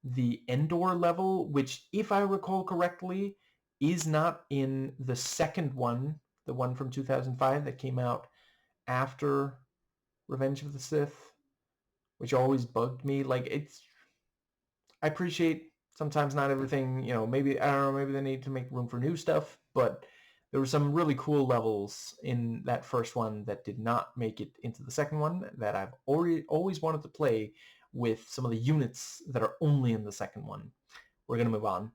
the Endor level, which, if I recall correctly, is not in the second one, the one from 2005 that came out after Revenge of the Sith, which always bugged me. Like, I appreciate sometimes not everything, maybe, I don't know, maybe they need to make room for new stuff, but there were some really cool levels in that first one that did not make it into the second one that I've always wanted to play with some of the units that are only in the second one. We're going to move on.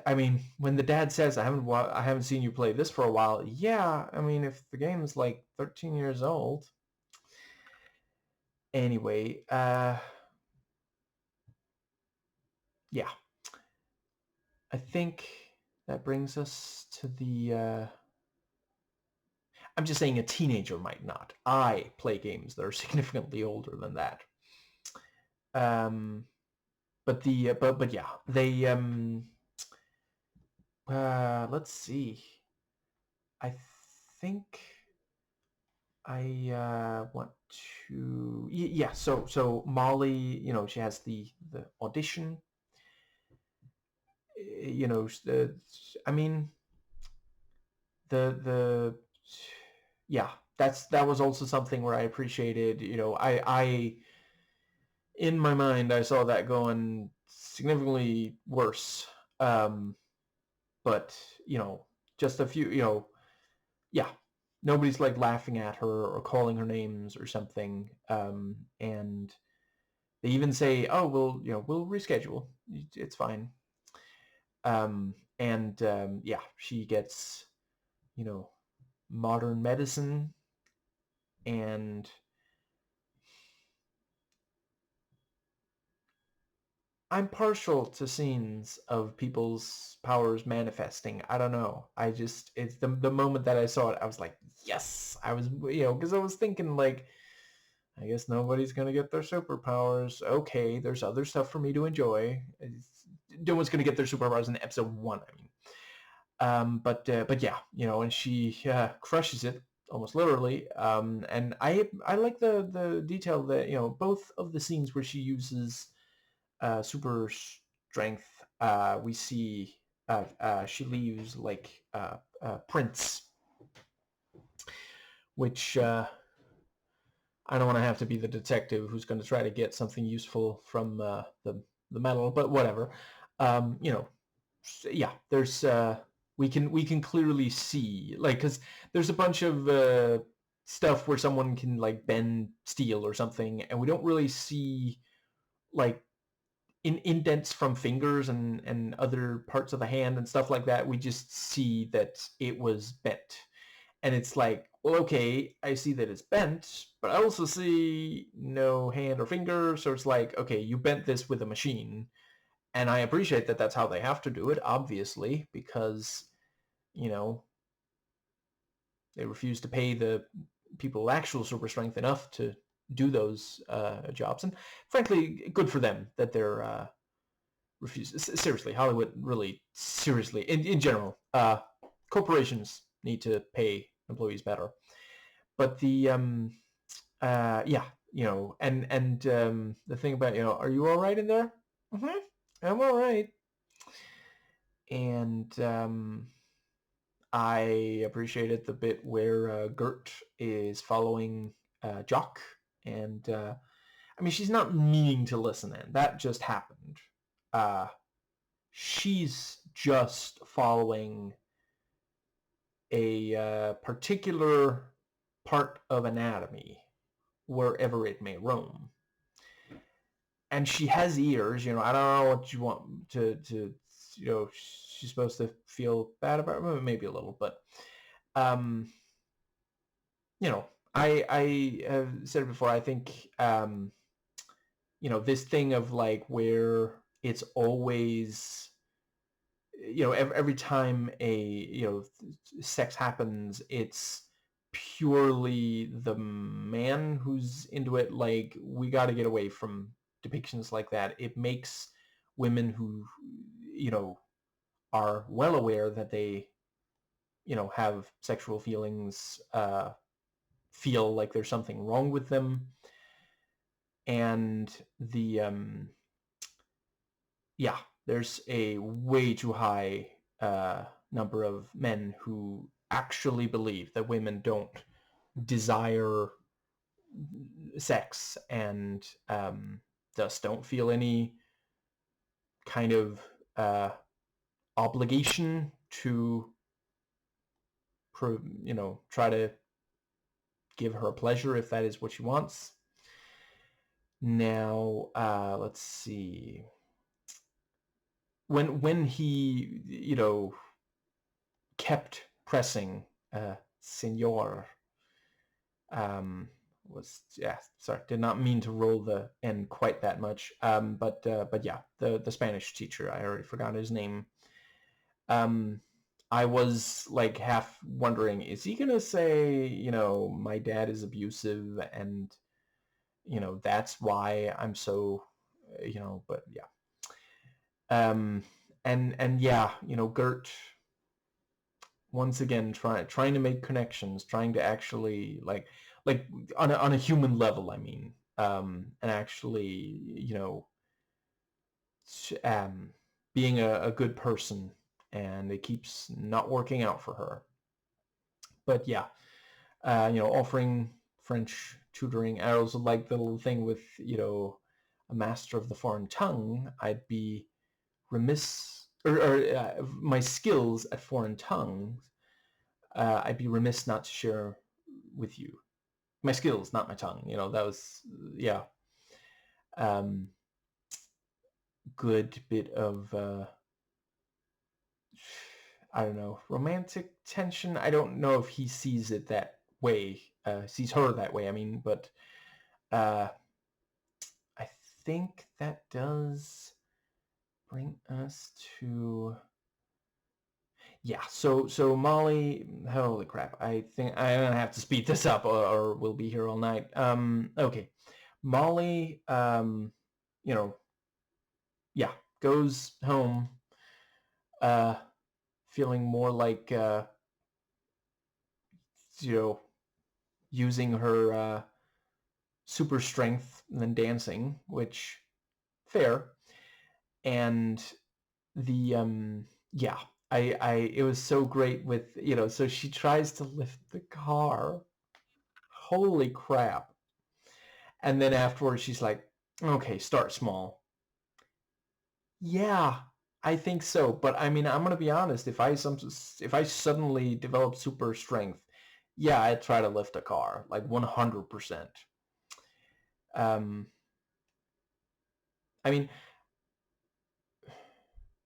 I mean, when the dad says, I haven't seen you play this for a while. Yeah, I mean, if the game's like 13 years old. Anyway, yeah. I think that brings us to the, I'm just saying a teenager might not. I play games that are significantly older than that. But yeah, they, let's see. I think I want to, yeah, so Molly, she has the audition. I mean, the yeah, that was also something where I appreciated, I in my mind I saw that going significantly worse. But just a few, yeah, nobody's like laughing at her or calling her names or something. And they even say, oh, we'll reschedule, it's fine. And yeah, she gets, modern medicine, and I'm partial to scenes of people's powers manifesting. I don't know. It's the moment that I saw it, I was like, yes. I was, because I was thinking, like, I guess nobody's going to get their superpowers. Okay, there's other stuff for me to enjoy. No one's going to get their superpowers in episode 1, I mean. But yeah, and she crushes it almost literally. And I like the detail that, both of the scenes where she uses super strength, we see she leaves like prints, which I don't want to have to be the detective who's going to try to get something useful from the metal, but whatever. Yeah, there's we can clearly see, like, because there's a bunch of stuff where someone can like bend steel or something, and we don't really see like indents from fingers and other parts of the hand and stuff like that. We just see that it was bent. And it's like, well, okay, I see that it's bent, but I also see no hand or finger. So it's like, okay, you bent this with a machine. And I appreciate that that's how they have to do it, obviously, because, you know, they refuse to pay the people with actual super strength enough to do those jobs. And frankly, good for them that they're refused. Seriously, Hollywood really seriously, in general, corporations need to pay employees better. But the yeah, and the thing about, are you all right in there? Mm-hmm. I'm all right. And I appreciated the bit where Gert is following Jock, and I mean, she's not meaning to listen in. That just happened. Uh, she's just following a particular part of anatomy wherever it may roam. And she has ears, I don't know what you want to she's supposed to feel bad about it, maybe a little, but um, you know, I have said it before, I think this thing of like where it's always, every time a sex happens, it's purely the man who's into it. Like, we got to get away from depictions like that. It makes women who are well aware that they have sexual feelings feel like there's something wrong with them. And the yeah, there's a way too high number of men who actually believe that women don't desire sex, and thus don't feel any kind of obligation to, try to give her a pleasure if that is what she wants. Now, let's see. When he, kept pressing Senor, sorry, did not mean to roll the N quite that much. But yeah, the Spanish teacher, I already forgot his name. I was like half wondering, is he gonna say, my dad is abusive, and that's why I'm so, but yeah. And yeah, Gert, once again, trying to make connections, trying to actually like on a human level, I mean, and actually, um, being a good person, and it keeps not working out for her. But yeah, offering French tutoring. I also like the little thing with, a master of the foreign tongue. I'd be remiss, or my skills at foreign tongues, I'd be remiss not to share with you. My skills, not my tongue. That was, yeah. Good bit of, I don't know, romantic tension. I don't know if he sees it that way, sees her that way, I mean, but I think that does bring us to, yeah, so Molly, holy crap, I think I'm gonna have to speed this up, or we'll be here all night. Okay, Molly, yeah, goes home, feeling more like, you know, using her super strength than dancing, which, fair. And the yeah, it was so great with, so she tries to lift the car. Holy crap. And then afterwards she's like, okay, start small. Yeah, I think so. But I mean, I'm gonna be honest. If I suddenly develop super strength, yeah, I'd try to lift a car like 100%. Um, I mean,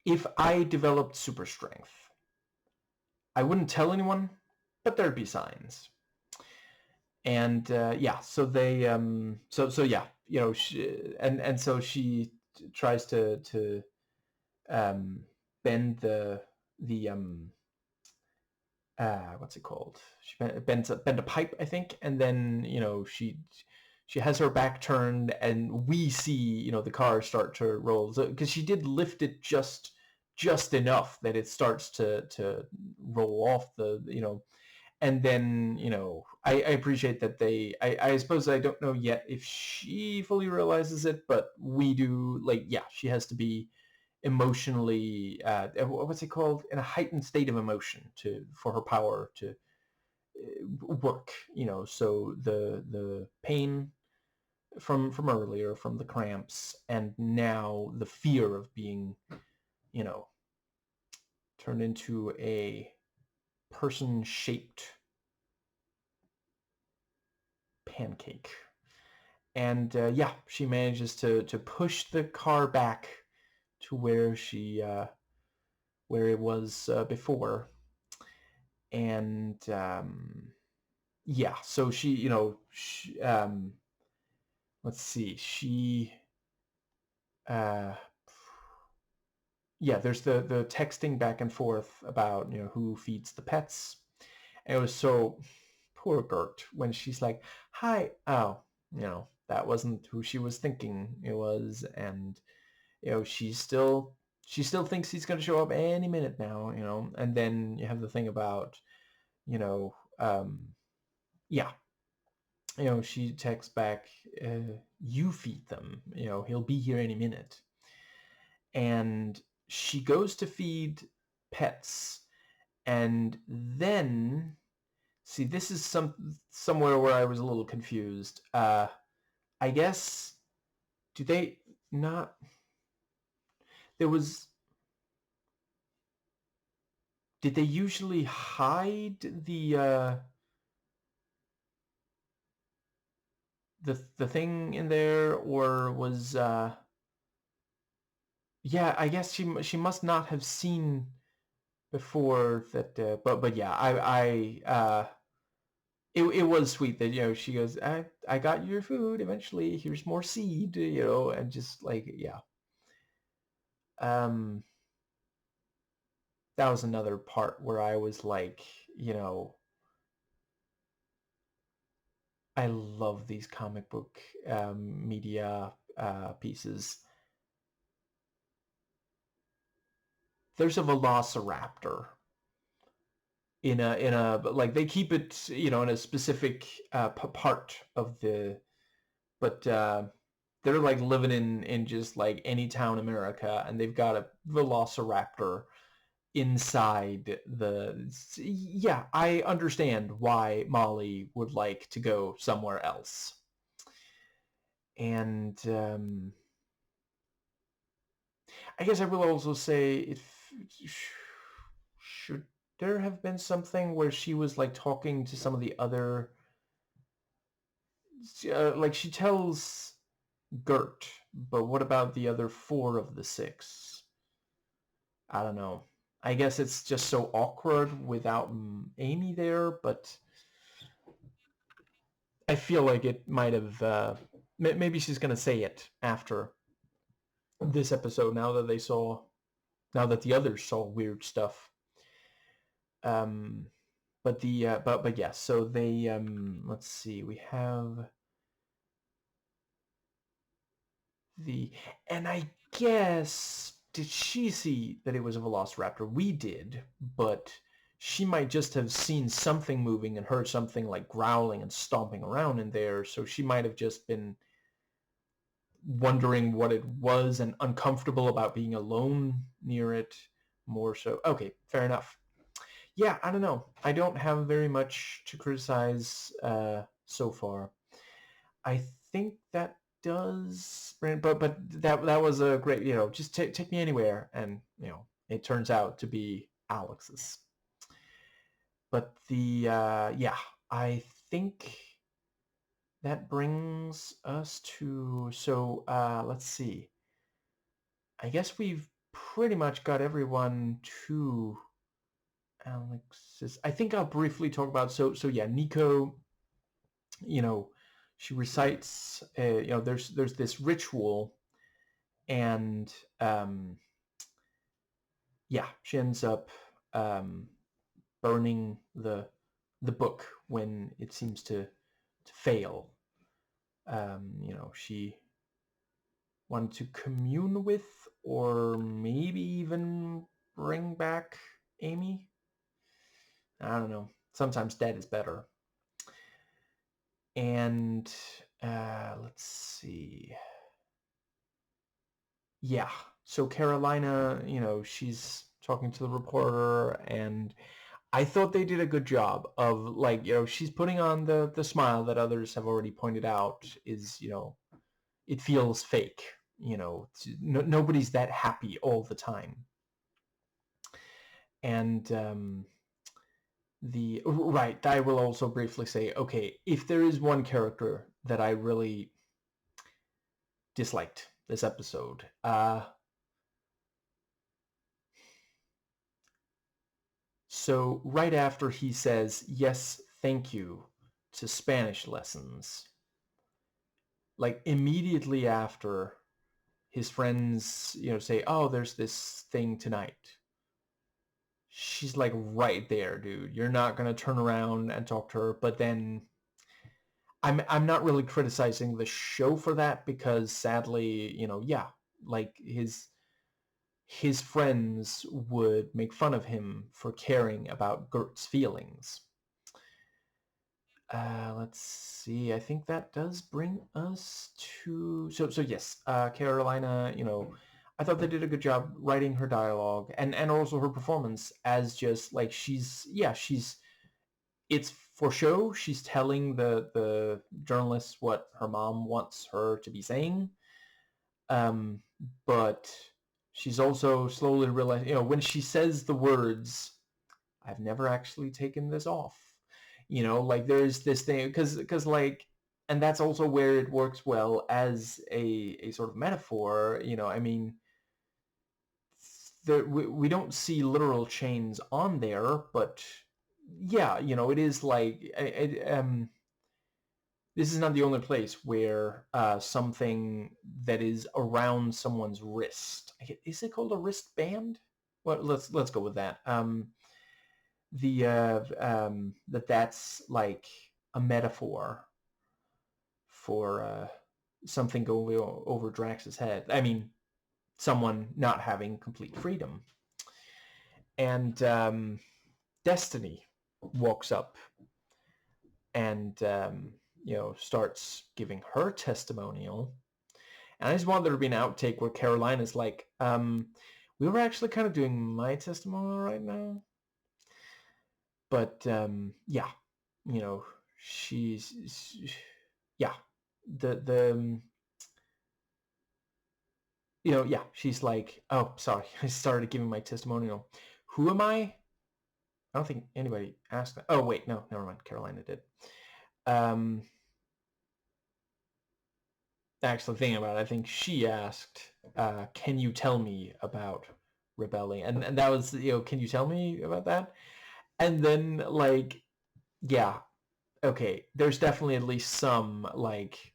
if I developed super strength, I wouldn't tell anyone. but there'd be signs. And yeah, so they so yeah, and so she tries to um, bend the what's it called? She bend a pipe, I think, and then she has her back turned, and we see the car start to roll because she did lift it just enough that it starts to roll off and then I appreciate that I suppose I don't know yet if she fully realizes it, but we do. Like, yeah, she has to be emotionally what's it called, in a heightened state of emotion to for her power to work, so the pain from earlier, from the cramps, and now the fear of being you know turned into a person shaped pancake. And yeah, she manages to push the car back to where it was before. And yeah, so let's see, uh, yeah, there's the texting back and forth about who feeds the pets. And it was so poor Gert when she's like, "Hi, oh, that wasn't who she was thinking it was," and she still thinks he's going to show up any minute now, and then you have the thing about, you know, um, yeah, she texts back, you feed them, he'll be here any minute. And she goes to feed pets, and then, see, this is somewhere where I was a little confused. I guess, do they not, there was, did they usually hide the thing in there, or was yeah, I guess she must not have seen before that, but yeah, it was sweet that she goes, I got your food eventually, here's more seed, and just like, yeah, um that was another part where I was like, I love these comic book media pieces. There's a velociraptor in a like, they keep it in a specific part of but they're like living in just like any town in America, and they've got a velociraptor inside yeah, I understand why Molly would like to go somewhere else. And I guess I will also say, should there have been something where she was like talking to some of the other, like she tells Gert, but what about the other four of the six? I don't know. I guess it's just so awkward without Amy there, but I feel like it might have. Maybe she's gonna say it after this episode. Now that the others saw weird stuff. Um, but yeah. So they let's see. We have the and I guess, did she see that it was a velociraptor? We did, but she might just have seen something moving and heard something like growling and stomping around in there. So she might have just been wondering what it was and uncomfortable about being alone near it more so. Okay, fair enough. Yeah, I don't know. I don't have very much to criticize so far. I think that does, but that was a great, just take me anywhere, and it turns out to be Alex's. But yeah, I think that brings us to, so let's see. I guess we've pretty much got everyone to Alexis. I think I'll briefly talk about, so yeah, Nico, she recites, there's this ritual, and she ends up burning the book when it seems to fail. She wanted to commune with, or maybe even bring back Amy. I don't know. Sometimes dead is better. And let's see. Yeah. So Carolina, she's talking to the reporter, and I thought they did a good job of, like, she's putting on the smile that others have already pointed out is, it feels fake. Nobody's that happy all the time. And I will also briefly say, okay, if there is one character that I really disliked this episode, so right after he says, yes, thank you, to Spanish lessons, like immediately after his friends, say, oh, there's this thing tonight. She's like right there, dude. You're not going to turn around and talk to her. But then I'm not really criticizing the show for that, because sadly, like his friends would make fun of him for caring about Gert's feelings. Let's see. I think that does bring us to, so yes, Carolina, I thought they did a good job writing her dialogue, and also her performance, as just like it's for show. She's telling the journalists what her mom wants her to be saying. But she's also slowly realizing, when she says the words, I've never actually taken this off. Like there's this thing, because like, and that's also where it works well as a sort of metaphor. I mean, we don't see literal chains on there, but yeah, it is like, this is not the only place where something that is around someone's wrist, is it called a wristband? Well, let's go with that. That's like a metaphor for something going over Drax's head. I mean, someone not having complete freedom. And Destiny walks up and starts giving her testimonial. And I just want there to be an outtake where Carolina's like, we were actually kind of doing my testimonial right now. But she's she's like, oh, sorry, I started giving my testimonial. Who am I? I don't think anybody asked that. Oh wait, no, never mind. Carolina did. Actually, thinking about it, I think she asked, can you tell me about rebelling? And that was, can you tell me about that? And then, like, yeah, okay, there's definitely at least some, like,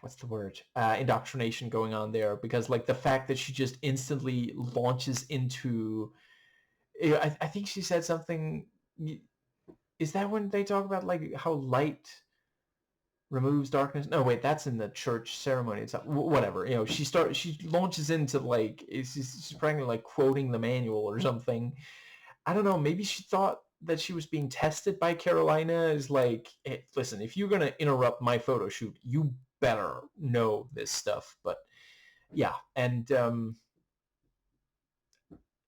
what's the word? Indoctrination going on there, because, like, the fact that she just instantly launches into, I think she said something, is that when they talk about, like, how light removes darkness? No, wait, that's in the church ceremony. It's whatever. She launches into, like, she's practically like quoting the manual or something. I don't know. Maybe she thought that she was being tested by Carolina. Is like, hey, listen, if you're gonna interrupt my photo shoot, you better know this stuff. But yeah, and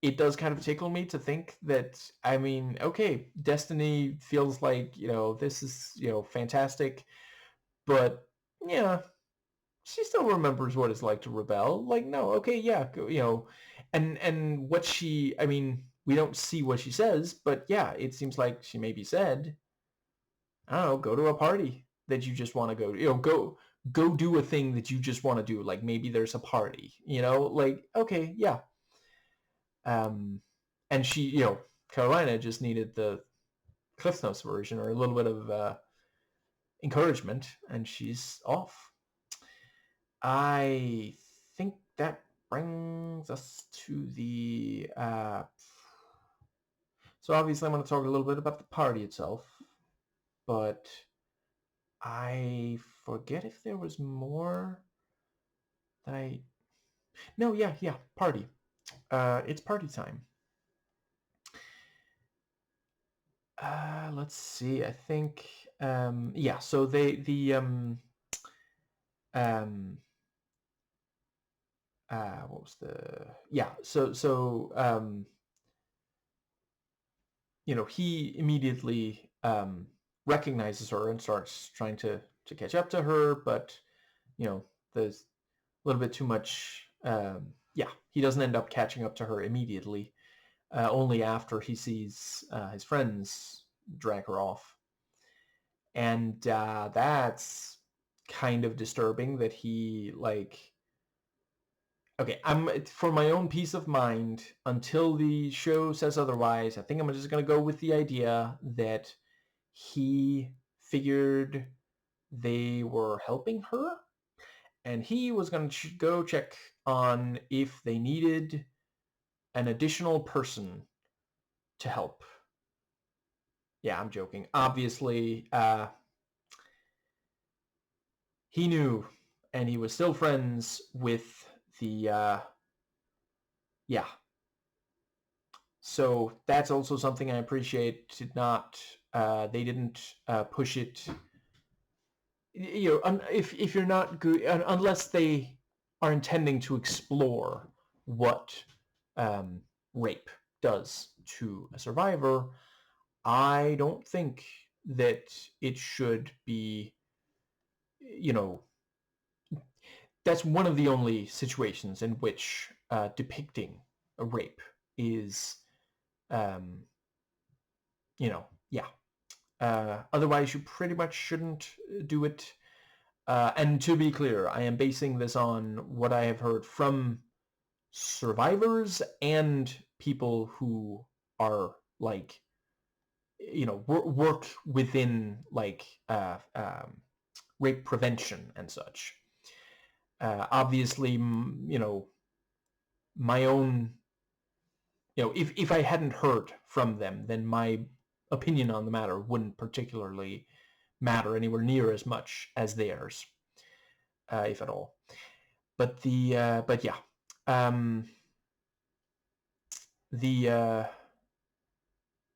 it does kind of tickle me to think that, I mean, okay, Destiny feels like, this is, fantastic, but yeah, she still remembers what it's like to rebel. Like, no, okay, yeah, and what she, I mean, we don't see what she says, but yeah, it seems like she maybe said, I don't know, go to a party that you just want to go to, go do a thing that you just want to do. Like, maybe there's a party, like, okay, yeah. And she, Carolina just needed the Cliff Notes version or a little bit of encouragement, and she's off. I think that brings us to the... so obviously I'm going to talk a little bit about the party itself, but I forget if there was more that I... No, yeah, party. It's party time. Let's see. I think yeah. So what was the... Yeah. So you know, he immediately recognizes her and starts trying to catch up to her, but you know, there's a little bit too much. Yeah, he doesn't end up catching up to her immediately. Only after he sees his friends drag her off. And that's kind of disturbing that he, like... Okay, for my own peace of mind, until the show says otherwise, I think I'm just going to go with the idea that he figured they were helping her, and he was going to go check on if they needed an additional person to help. Yeah, I'm joking. Obviously, he knew, and he was still friends with the... yeah. So that's also something I appreciate. They didn't push it. You know, if you're not good, unless they are intending to explore what rape does to a survivor, I don't think that it should be, you know, that's one of the only situations in which depicting a rape is, you know, yeah. Otherwise, you pretty much shouldn't do it. And to be clear, I am basing this on what I have heard from survivors and people who are, like, you know, work within, like, rape prevention and such. Obviously, you know, my own... You know, if I hadn't heard from them, then my opinion on the matter wouldn't particularly matter anywhere near as much as theirs, if at all. But yeah,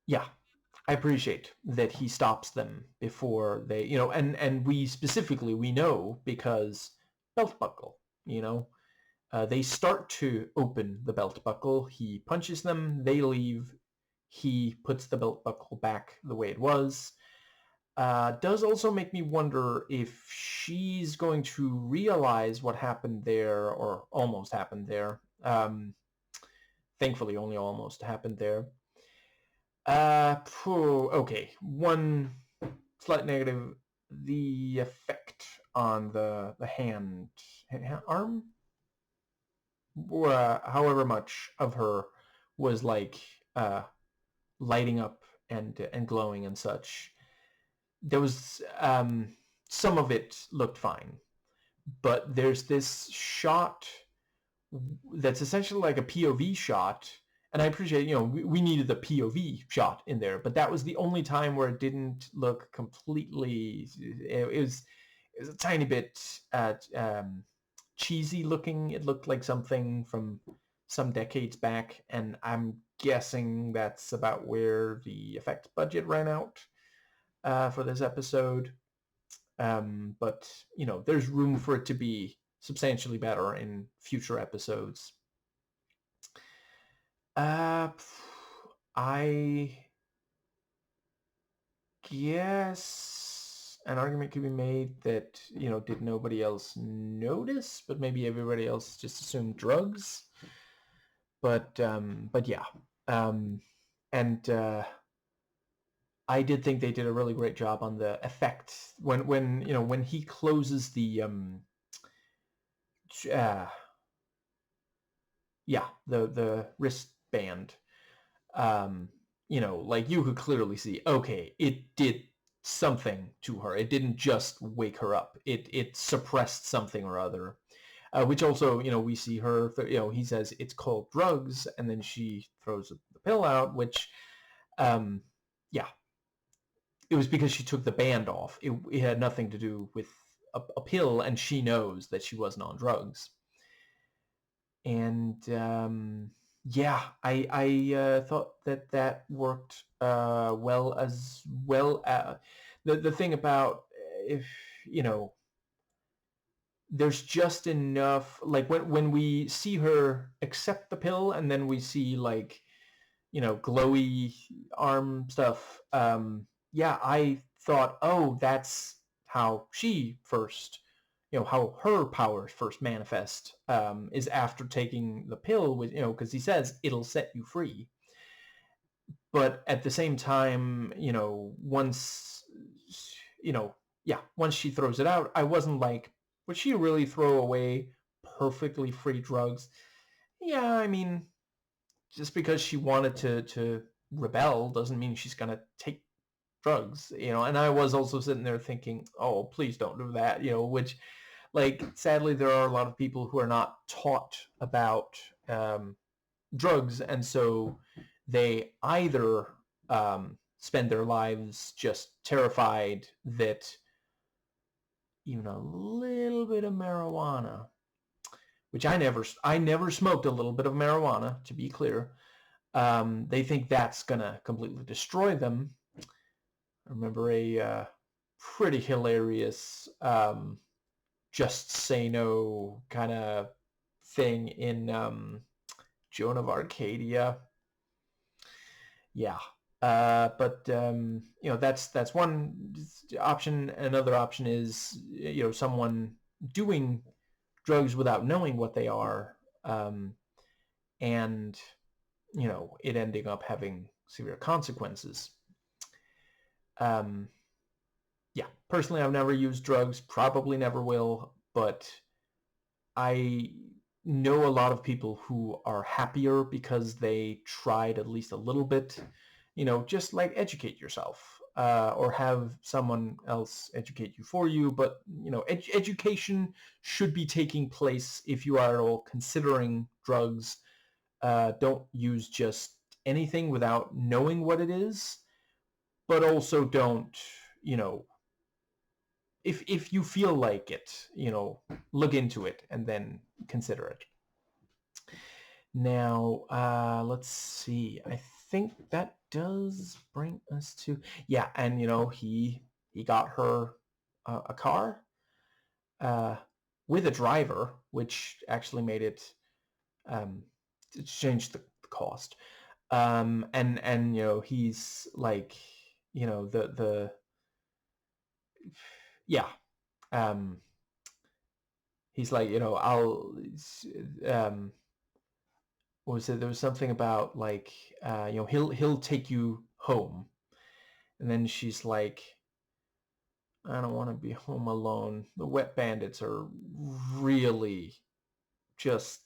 yeah, I appreciate that he stops them before they, you know, and we specifically, we know because belt buckle, you know, they start to open the belt buckle. He punches them, they leave. He puts the belt buckle back the way it was. Does also make me wonder if she's going to realize what happened there, or almost happened there. Thankfully, only almost happened there. Okay, one slight negative: the effect on the arm, however much of her was like lighting up and glowing and such. There was some of it looked fine, but there's this shot that's essentially like a POV shot, and I appreciate, you know, we needed the POV shot in there, but that was the only time where it didn't look completely... It was a tiny bit cheesy looking. It looked like something from some decades back, and I'm guessing that's about where the effects budget ran out for this episode. But, you know, there's room for it to be substantially better in future episodes. I guess an argument could be made that, you know, did nobody else notice, but maybe everybody else just assumed drugs. But yeah. And I did think they did a really great job on the effect when you know, when he closes the yeah, the wristband. like you could clearly see, okay, it did something to her. It didn't just wake her up. It suppressed something or other. Which also, we see her, he says it's called drugs, and then she throws the pill out, which, yeah, it was because she took the band off. It had nothing to do with a pill, and she knows that she wasn't on drugs. And yeah, I thought that worked well as well. The thing about if there's just enough, like when we see her accept the pill, and then we see like glowy arm stuff. Yeah, I thought, oh, that's how she first, how her powers first manifest, is after taking the pill, with because he says it'll set you free. But at the same time, once, yeah, once she throws it out, I wasn't like, would she really throw away perfectly free drugs? Yeah, I mean, just because she wanted to rebel doesn't mean she's gonna take drugs, and I was also sitting there thinking, oh, please don't do that, which, like, sadly there are a lot of people who are not taught about drugs, and so they either spend their lives just terrified that even a little bit of marijuana, which I never smoked a little bit of marijuana, to be clear. They think that's gonna completely destroy them. I remember a pretty hilarious just say no kind of thing in Joan of Arcadia. Yeah. But that's one option. Another option is someone doing drugs without knowing what they are, and it ending up having severe consequences. Yeah, personally, I've never used drugs, probably never will, but I know a lot of people who are happier because they tried at least a little bit, just like educate yourself, or have someone else educate you for you. But, education should be taking place if you are at all considering drugs. Don't use just anything without knowing what it is, but also don't, if you feel like it, look into it and then consider it. Now, let's see. I think that does bring us to, yeah, and he got her a car with a driver, which actually made it changed the cost. And he's like, the yeah, he's like, I'll what was it? There was something about like, he'll take you home, and then she's like, I don't want to be home alone. The wet bandits are really just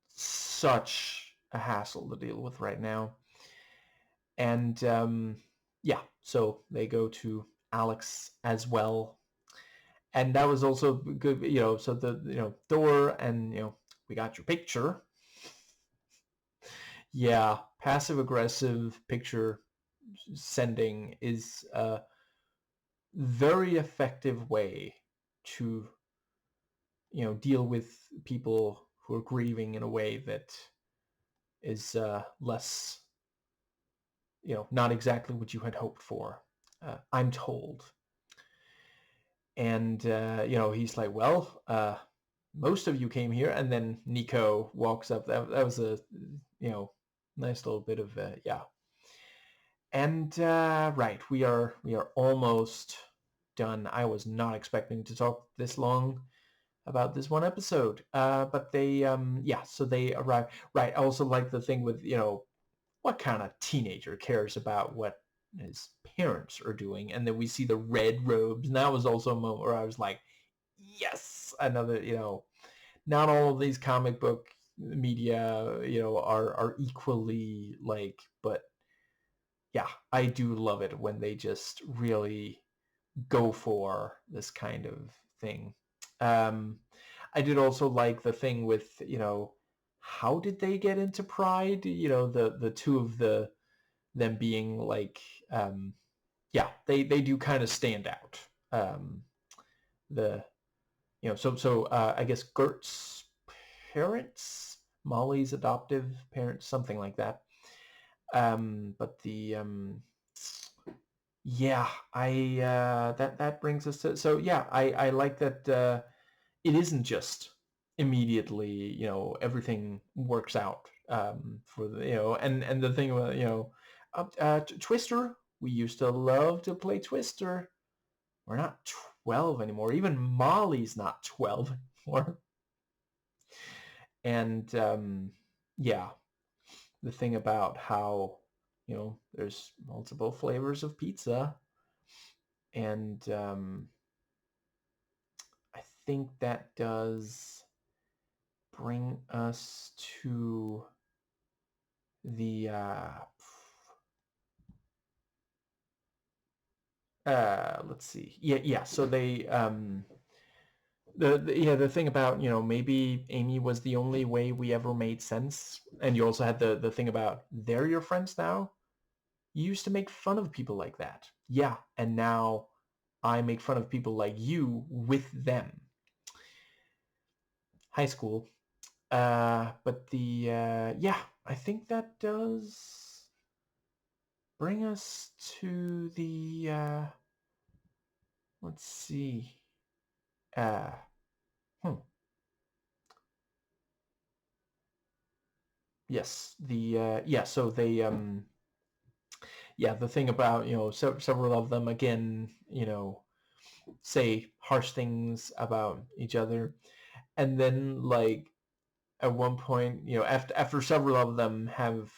such a hassle to deal with right now. And yeah, so they go to Alex as well, and that was also good. So the door, and we got your picture. Yeah, passive aggressive picture sending is a very effective way to deal with people who are grieving in a way that is less, not exactly what you had hoped for, I'm told. And he's like, well, most of you came here. And then Nico walks up. That was a nice little bit of yeah. And right, we are almost done. I was not expecting to talk this long about this one episode, but they yeah, so they arrive. Right, I also like the thing with what kind of teenager cares about what his parents are doing, and then we see the red robes, and that was also a moment where I was like, yes, another, not all of these comic book media are equally like, but yeah, I do love it when they just really go for this kind of thing. Um, I did also like the thing with, how did they get into Pride? The two of them being like, yeah, they do kind of stand out. Um, the I guess Gert's parents, Molly's adoptive parents, something like that. But the yeah, I that brings us to, so yeah, I like that it isn't just immediately, everything works out for the, and the thing about, Twister, we used to love to play Twister. We're not 12 anymore. Even Molly's not 12 anymore. And yeah, the thing about how, there's multiple flavors of pizza. And I think that does bring us to the let's see. Yeah. So they the thing about, maybe Amy was the only way we ever made sense. And you also had the thing about, they're your friends now. You used to make fun of people like that. Yeah, and now I make fun of people like you with them. High school. But the yeah, I think that does bring us to the let's see. Uh hmm. Yes, the yeah, so they yeah, the thing about, several of them again, say harsh things about each other. And then, like, at one point, after several of them have,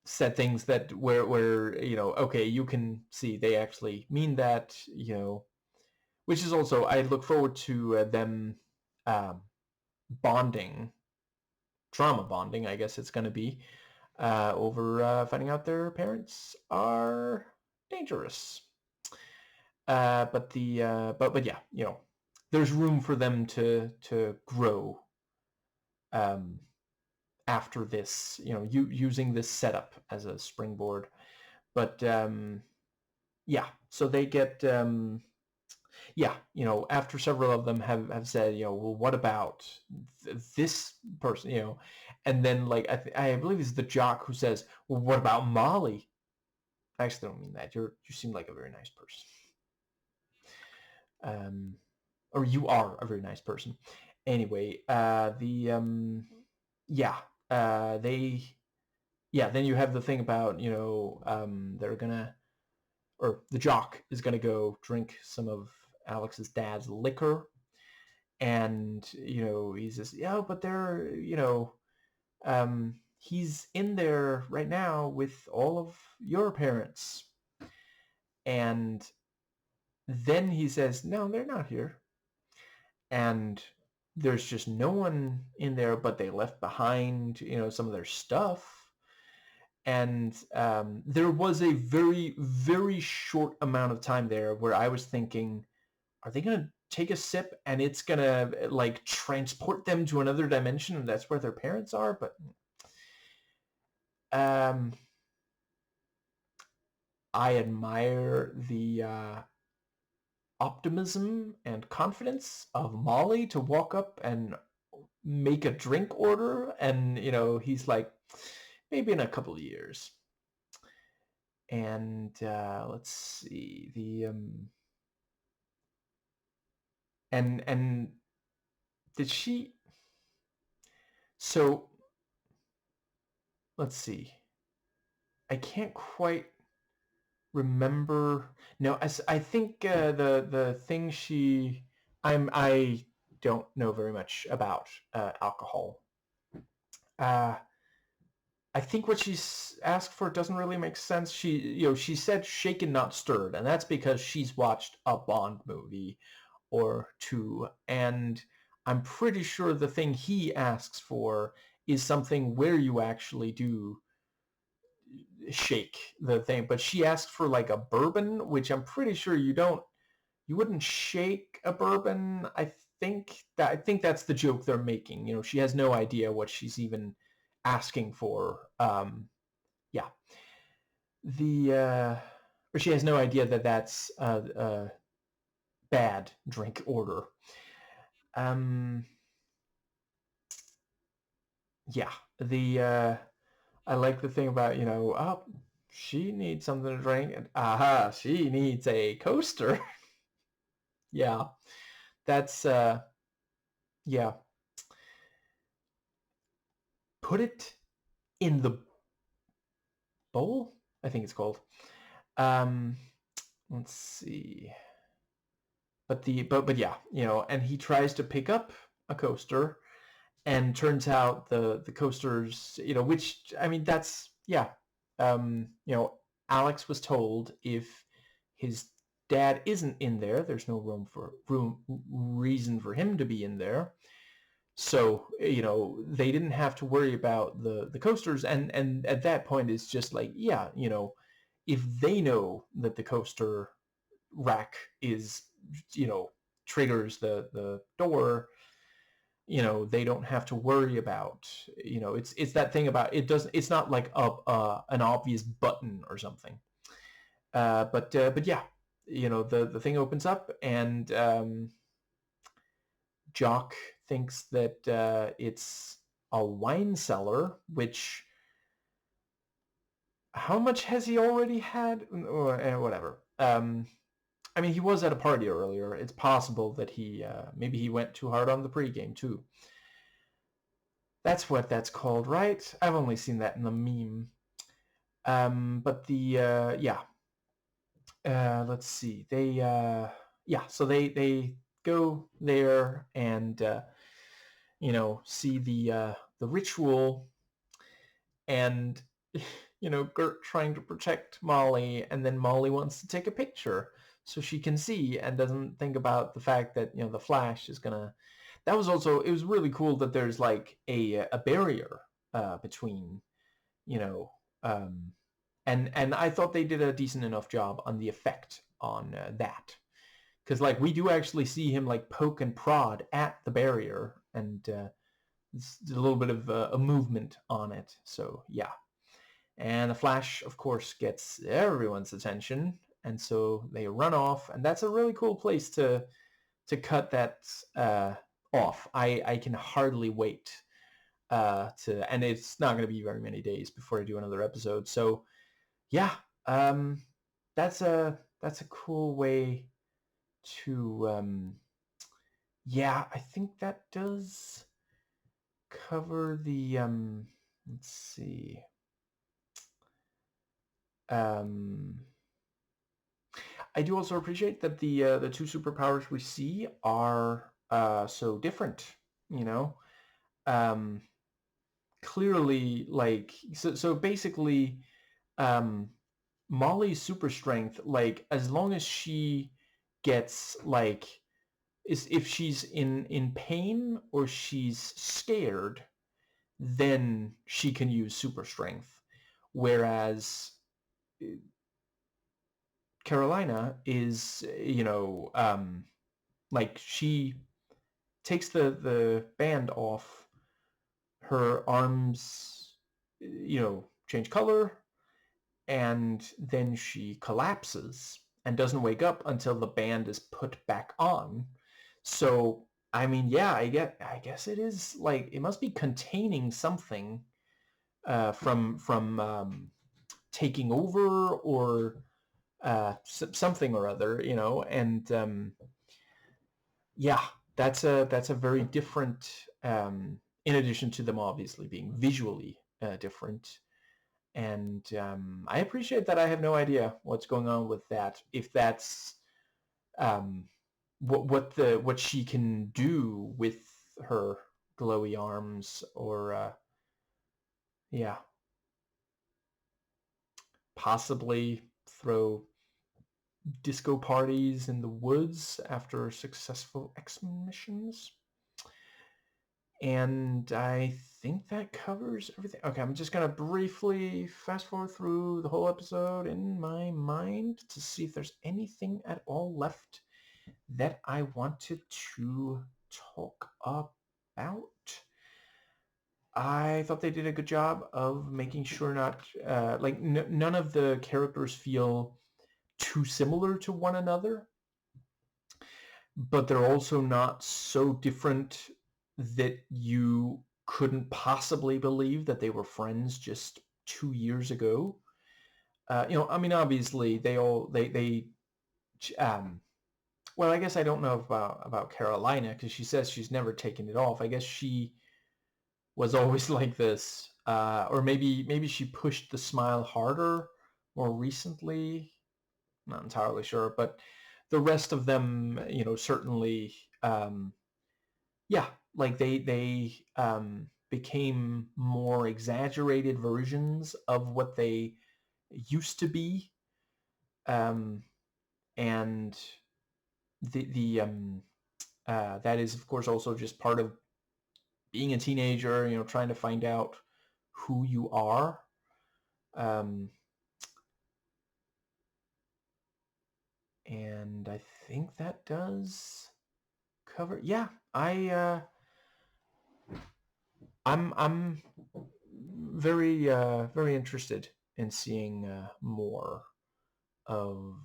said things that where okay, you can see they actually mean that, which is also, I look forward to them um, bonding, trauma bonding, I guess it's going to be, over finding out their parents are dangerous. But yeah, there's room for them to grow um, after this, using this setup as a springboard. But yeah, so they get yeah, after several of them have said, well, what about this person, and then, like, I believe it's the jock who says, well, what about Molly? I actually don't mean that. You seem like a very nice person. Or you are a very nice person. Anyway, the yeah, they yeah. Then you have the thing about, they're gonna, or the jock is gonna go drink some of Alex's dad's liquor, and he says, yeah, but they're, he's in there right now with all of your parents, and then he says, no, they're not here. And there's just no one in there, but they left behind, some of their stuff. And there was a very, very short amount of time there where I was thinking, are they going to take a sip and it's going to, like, transport them to another dimension and that's where their parents are? But I admire the optimism and confidence of Molly to walk up and make a drink order, and he's like, maybe in a couple of years. And let's see, the and did she, so let's see, I can't quite remember. No, I think the thing I don't know very much about alcohol. I think what she's asked for doesn't really make sense. She said shaken not stirred, and that's because she's watched a Bond movie or two, and I'm pretty sure the thing he asks for is something where you actually do shake the thing, but she asked for like a bourbon, which I'm pretty sure you wouldn't shake a bourbon. I think that's the joke they're making. You know, she has no idea what she's even asking for. Yeah, or she has no idea that that's a bad drink order. Um, yeah, I like the thing about, oh, she needs something to drink, and aha, she needs a coaster. Yeah, that's yeah. Put it in the bowl, I think it's called. Um, let's see. But yeah, and he tries to pick up a coaster, and turns out the coasters, which, I mean, that's, yeah. Alex was told if his dad isn't in there, there's no reason for him to be in there. So, they didn't have to worry about the coasters, and at that point it's just like, yeah, if they know that the coaster rack is, triggers the door, they don't have to worry about, it's that thing about, it's not like an obvious button or something. But yeah, the thing opens up, and Jock thinks that it's a wine cellar, which, how much has he already had? Whatever. I mean, he was at a party earlier. It's possible that maybe he went too hard on the pregame too. That's what that's called, right? I've only seen that in the meme. But yeah. Let's see. Yeah. So they go there, and see the ritual, and Gert trying to protect Molly, and then Molly wants to take a picture so she can see, and doesn't think about the fact that the Flash is gonna. That was also, it was really cool that there's like a barrier between, you know um, and I thought they did a decent enough job on the effect on that, because like we do actually see him like poke and prod at the barrier, and it's a little bit of a movement on it. So yeah. And the Flash, of course, gets everyone's attention, and so they run off, and that's a really cool place to cut that off. I can hardly wait and it's not going to be very many days before I do another episode. So yeah, that's a cool way to yeah, I think that does cover the let's see. Um, I do also appreciate that the two superpowers we see are so different. You know, um, clearly, like, so basically, um, Molly's super strength, like, as long as she gets like, is if she's in pain or she's scared, then she can use super strength. Whereas Carolina is, like, she takes the band off, her arms, change color, and then she collapses and doesn't wake up until the band is put back on. So, I mean, yeah, I guess it is like, it must be containing something from taking over, or something or other, and yeah, that's a very different. In addition to them obviously being visually different, and I appreciate that. I have no idea what's going on with that. If that's um, what she can do with her glowy arms, or yeah, possibly throw disco parties in the woods after successful X missions. And I think that covers everything. Okay, I'm just going to briefly fast forward through the whole episode in my mind to see if there's anything at all left that I wanted to talk about. I thought they did a good job of making sure not, none of the characters feel too similar to one another, but they're also not so different that you couldn't possibly believe that they were friends just 2 years ago. I mean, obviously um, well, I guess I don't know about Carolina because she says she's never taken it off. I guess she was always like this, or maybe she pushed the smile harder more recently. Not entirely sure, but the rest of them, certainly, yeah, like they became more exaggerated versions of what they used to be, um, and the that is of course also just part of being a teenager, trying to find out who you are. Um, and I think that does cover. Yeah, I'm very interested in seeing more of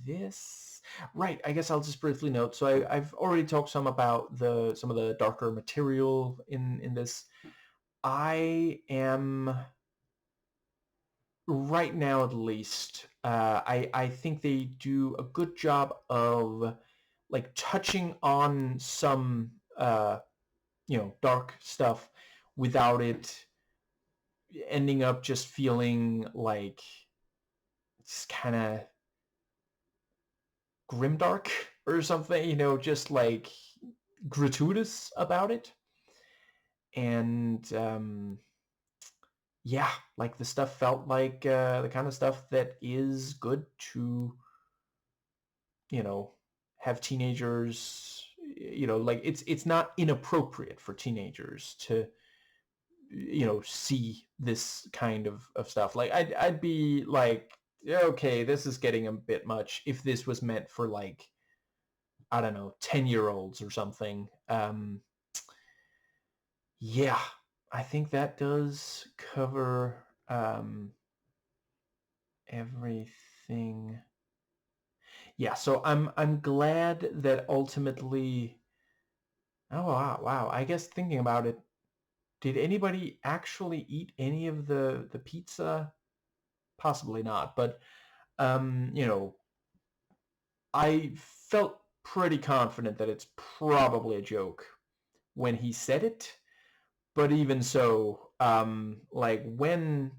this. Right, I guess I'll just briefly note. So I've already talked some about some of the darker material in this. I am right now, at least. I think they do a good job of like touching on some dark stuff without it ending up just feeling like it's kind of grimdark or something, just like gratuitous about it. And yeah, like the stuff felt like the kind of stuff that is good to, have teenagers, like it's not inappropriate for teenagers to, see this kind of stuff. Like I'd be like, okay, this is getting a bit much if this was meant for like, I don't know, 10-year-olds or something. Yeah, I think that does cover everything. Yeah, so I'm glad that ultimately. Oh wow. I guess thinking about it, did anybody actually eat any of the pizza? Possibly not, but um, you know, I felt pretty confident that it's probably a joke when he said it. But even so, like when,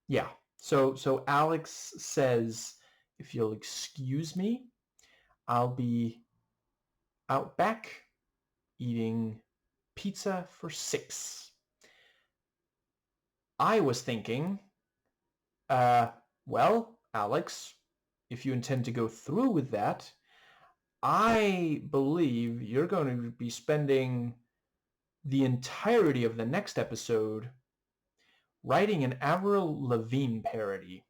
yeah. So Alex says, if you'll excuse me, I'll be out back eating pizza for 6. I was thinking, uh, well, Alex, if you intend to go through with that, I believe you're going to be spending the entirety of the next episode writing an Avril Lavigne parody.